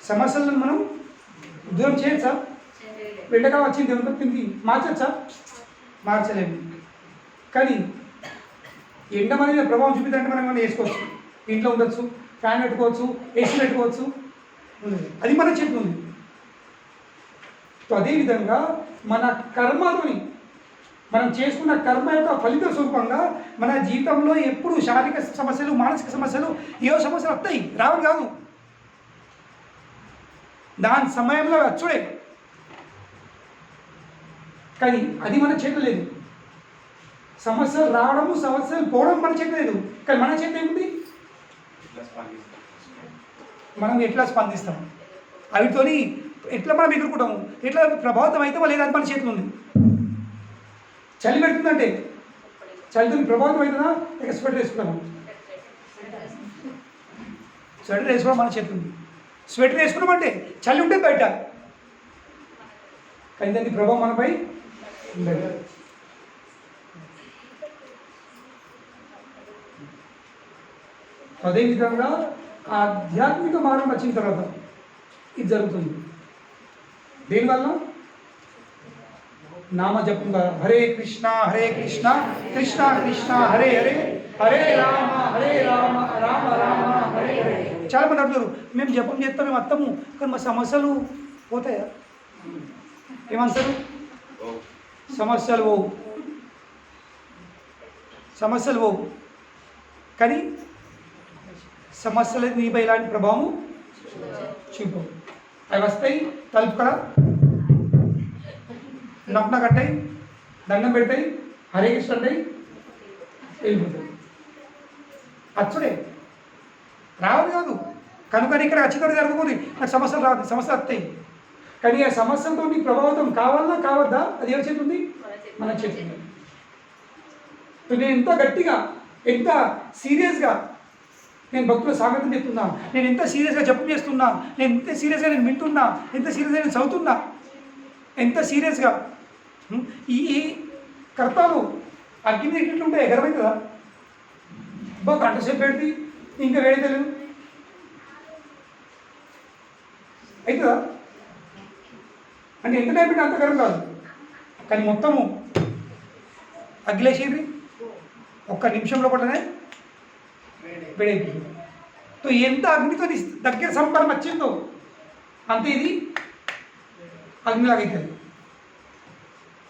సమస్యలను మనం దూరం చేయొచ్చా? వెంటగా వచ్చింది ఏమంటే తింది మార్చచ్చా? మార్చలేము. కానీ ఎండ మీద ప్రభావం చూపిద్దంటే మనం ఏమైనా వేసుకోవచ్చు, ఇంట్లో ఉండొచ్చు, ఫ్యాన్ పెట్టుకోవచ్చు, ఏసీ పెట్టుకోవచ్చు, అది మన చేతిలో ఉంది. సో అదేవిధంగా మన కర్మలోని మనం చేసుకున్న కర్మ యొక్క ఫలిత స్వరూపంగా మన జీవితంలో ఎప్పుడు శారీరక సమస్యలు, మానసిక సమస్యలు, ఏవో సమస్యలు వస్తాయి, రావని కాదు. దాని సమయంలో వచ్చుడే, కానీ అది మన చేతిలో లేదు. సమస్యలు రావడము, సమస్యలు పోవడం మన చేతిలో లేదు, కానీ మన చేతిలో ఏముంది? మనం ఎట్లా స్పందిస్తాం, అవితోని ఎట్లా మనం ఎదుర్కొంటాము, ఎట్లా ప్రభావితం అవుతామో లేదా, అది మన చేతిలో ఉంది. చలి పెడుతుందంటే చలితో ప్రభావితం అవుతుందా, ఇక స్వెటర్ వేసుకున్నాము. స్వెటర్ వేసుకోవడం మన చేతిలో ఉంది. స్వెటర్ వేసుకున్నామంటే చలి ఉంటే బయట, కానీ దాని ప్రభావం మనపై ఉండదు. అదేవిధంగా ఆధ్యాత్మిక మార్గం వచ్చిన తర్వాత ఇది జరుగుతుంది. దేనివల్ల? నామ జపం ద్వారా. హరే కృష్ణ కృష్ణ కృష్ణ హరే హరే, హరే రామ రామ రామ హరే హరే. చాలా మంది అంటారు, మేము జపం చేస్తాం, మేము అత్తము, కానీ మా సమస్యలు పోతాయా? ఏమంటారు? సమస్యలు పోవు, కానీ సమస్యలు నీపై ఇలాంటి ప్రభావం చూపవు. అవి వస్తాయి, తలుపు కదా నగ్న కట్టాయి, దండం పెడతాయి, హరే కృష్ణ అంటాయి, వెళ్ళిపోతాయి. అచ్చుడే, రావని కాదు. కనుక ఇక్కడ ఖచ్చితంగా జరుగుతుంది, నాకు సమస్యలు రాదు, సమస్యలు వస్తాయి, కానీ ఆ సమస్యలతో నీ ప్రభావితం కావాలన్నా కావద్దా, అది ఎవరి చేతి ఉంది? మన చేతి ఉంది. నేను ఎంత గట్టిగా, ఎంత సీరియస్గా నేను భక్తుల స్వాగతం చెప్తున్నా, నేను ఎంత సీరియస్గా జపం చేస్తున్నా, నేను ఎంత సీరియస్గా నేను వింటున్నా, ఎంత సీరియస్గా నేను చదువుతున్నా, ఎంత సీరియస్గా ఈ కర్తాలు అగ్ని ఎట్లుంటే ఎగరమవుతుందా? బాగా గంటసేపు పెడితే ఇంకా వేడి తెలియదు అవుతుందా? అంటే ఎంత టైం పెట్టి అంత గరం కాదు, కానీ మొత్తము అగ్గిలేసేది ఒక్క నిమిషంలో పట్టనే వేడైపోతుంది. సో ఎంత అగ్నితో దగ్గర సంపర్కం వచ్చిందో అంతే ఇది అగ్నిలాగా అవుతుంది.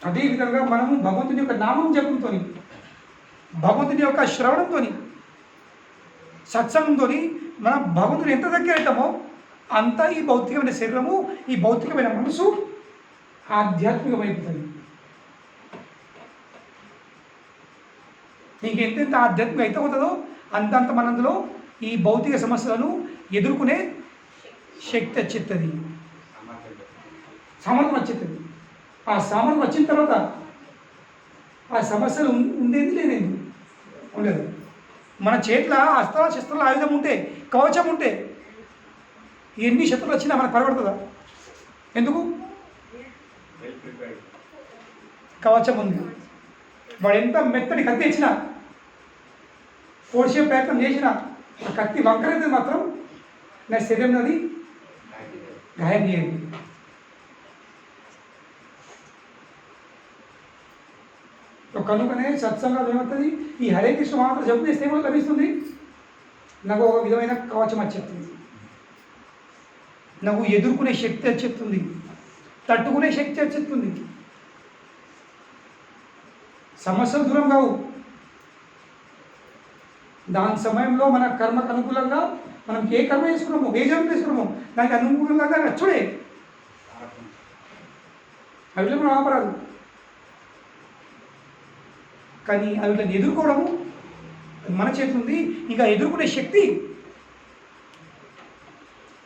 అదేవిధంగా మనము భగవంతుని యొక్క నామం జపంతో, భగవంతుని యొక్క శ్రవణంతో, సత్సంగంతో మనం భగవంతుని ఎంత దగ్గర అవుతామో అంతా ఈ భౌతికమైన శరీరము, ఈ భౌతికమైన మనసు ఆధ్యాత్మికమైపోతుంది. ఇంకెంతెంత ఆధ్యాత్మిక అయితే అవుతుందో అంతంత మనందులో ఈ భౌతిక సమస్యలను ఎదుర్కొనే శక్తి వచ్చేస్తుంది, సామర్థ్యం వచ్చేస్తుంది. ఆ సామర్థ్యం వచ్చిన తర్వాత ఆ సమస్యలు ఉండేది లేనేది ఉండదు. మన చేతిలో అస్త్రాల శస్త్రాల ఆయుధం ఉంటే, కవచం ఉంటే, ఎన్ని శత్రువులు వచ్చినా మనకు పరబడుతుందా? ఎందుకు? కవచం ఉంది. వాడు ఎంత మెత్తడి కత్తి ఇచ్చినా, పోడ్చే ప్రయత్నం చేసినా, ఆ కత్తి వంకరైతే మాత్రం నా శరీరం అది గాయం చేయదు. కనుకనే సత్సంగం ఏమవుతుంది? ఈ హరే కృష్ణ మాత్రం జపం చేస్తే ఏమో లభిస్తుంది, నాకు ఒక విధమైన కవచం వచ్చేస్తుంది, నాకు ఎదుర్కొనే శక్తి వచ్చేస్తుంది, తట్టుకునే శక్తి వచ్చేస్తుంది. సమస్యలు దూరం కావు. దాని సమయంలో మన కర్మకు అనుకూలంగా మనం ఏ కర్మ చేసుకున్నామో, ఏ జపం చేసుకున్నామో దానికి అనుకూలంగా వచ్చుడే. అవిలో మనం ఆపరాదు, కానీ అవిట్లని ఎదుర్కోవడము మన చేతి ఉంది. ఇంకా ఎదుర్కొనే శక్తి,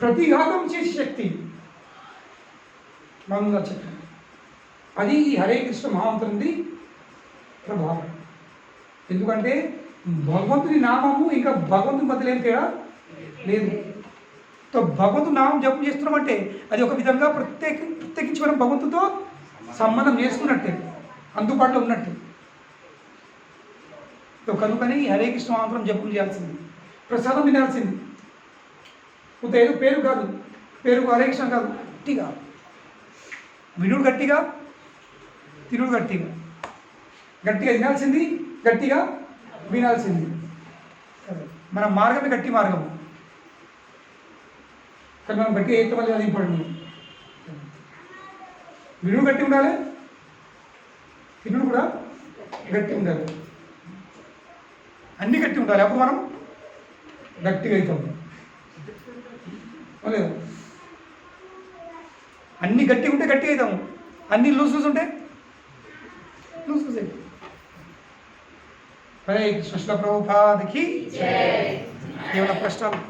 ప్రతిఘాతం చేసే శక్తి మనం చెప్పాలి. అది ఈ హరే కృష్ణ మహామంత్రంది ప్రభావం. ఎందుకంటే భగవంతుని నామము ఇంకా భగవంతుని మధ్యలో ఏం తేడా లేదు. సో భగవంతుని నామం జపం చేస్తున్నామంటే అది ఒక విధంగా ప్రత్యేకించి మనం భగవంతుతో సంబంధం చేసుకున్నట్టే, అందుబాటులో ఉన్నట్టు. సో కనుకని హరే కృష్ణ మంత్రం జపం చేయాల్సింది, ప్రసాదం తినాల్సింది. ఏదో పేరు కాదు, పేరు హరే కృష్ణ కాదు, గట్టిగా వినుడు, గట్టిగా తినుడు, గట్టిగా తినాల్సింది, గట్టిగా వినాల్సింది. మన మార్గమే గట్టి మార్గం, కానీ మనం గట్టిగా ఎత్తమని అది ఇంపార్టెంట్. వినుడు గట్టి ఉండాలి, తినుడు కూడా గట్టి ఉండాలి, అన్నీ గట్టి ఉండాలి, అప్పుడు మనం గట్టిగా అవుతాం. లేదు, అన్నీ గట్టిగా ఉంటే గట్టిగా అవుతాము, అన్నీ లూజ్ లూజ్ ఉంటే లూజ్ లూజ్ అవుతాం. హరే కృష్ణ ప్రభుపాదకి ఏమైనా ప్రశ్నలు?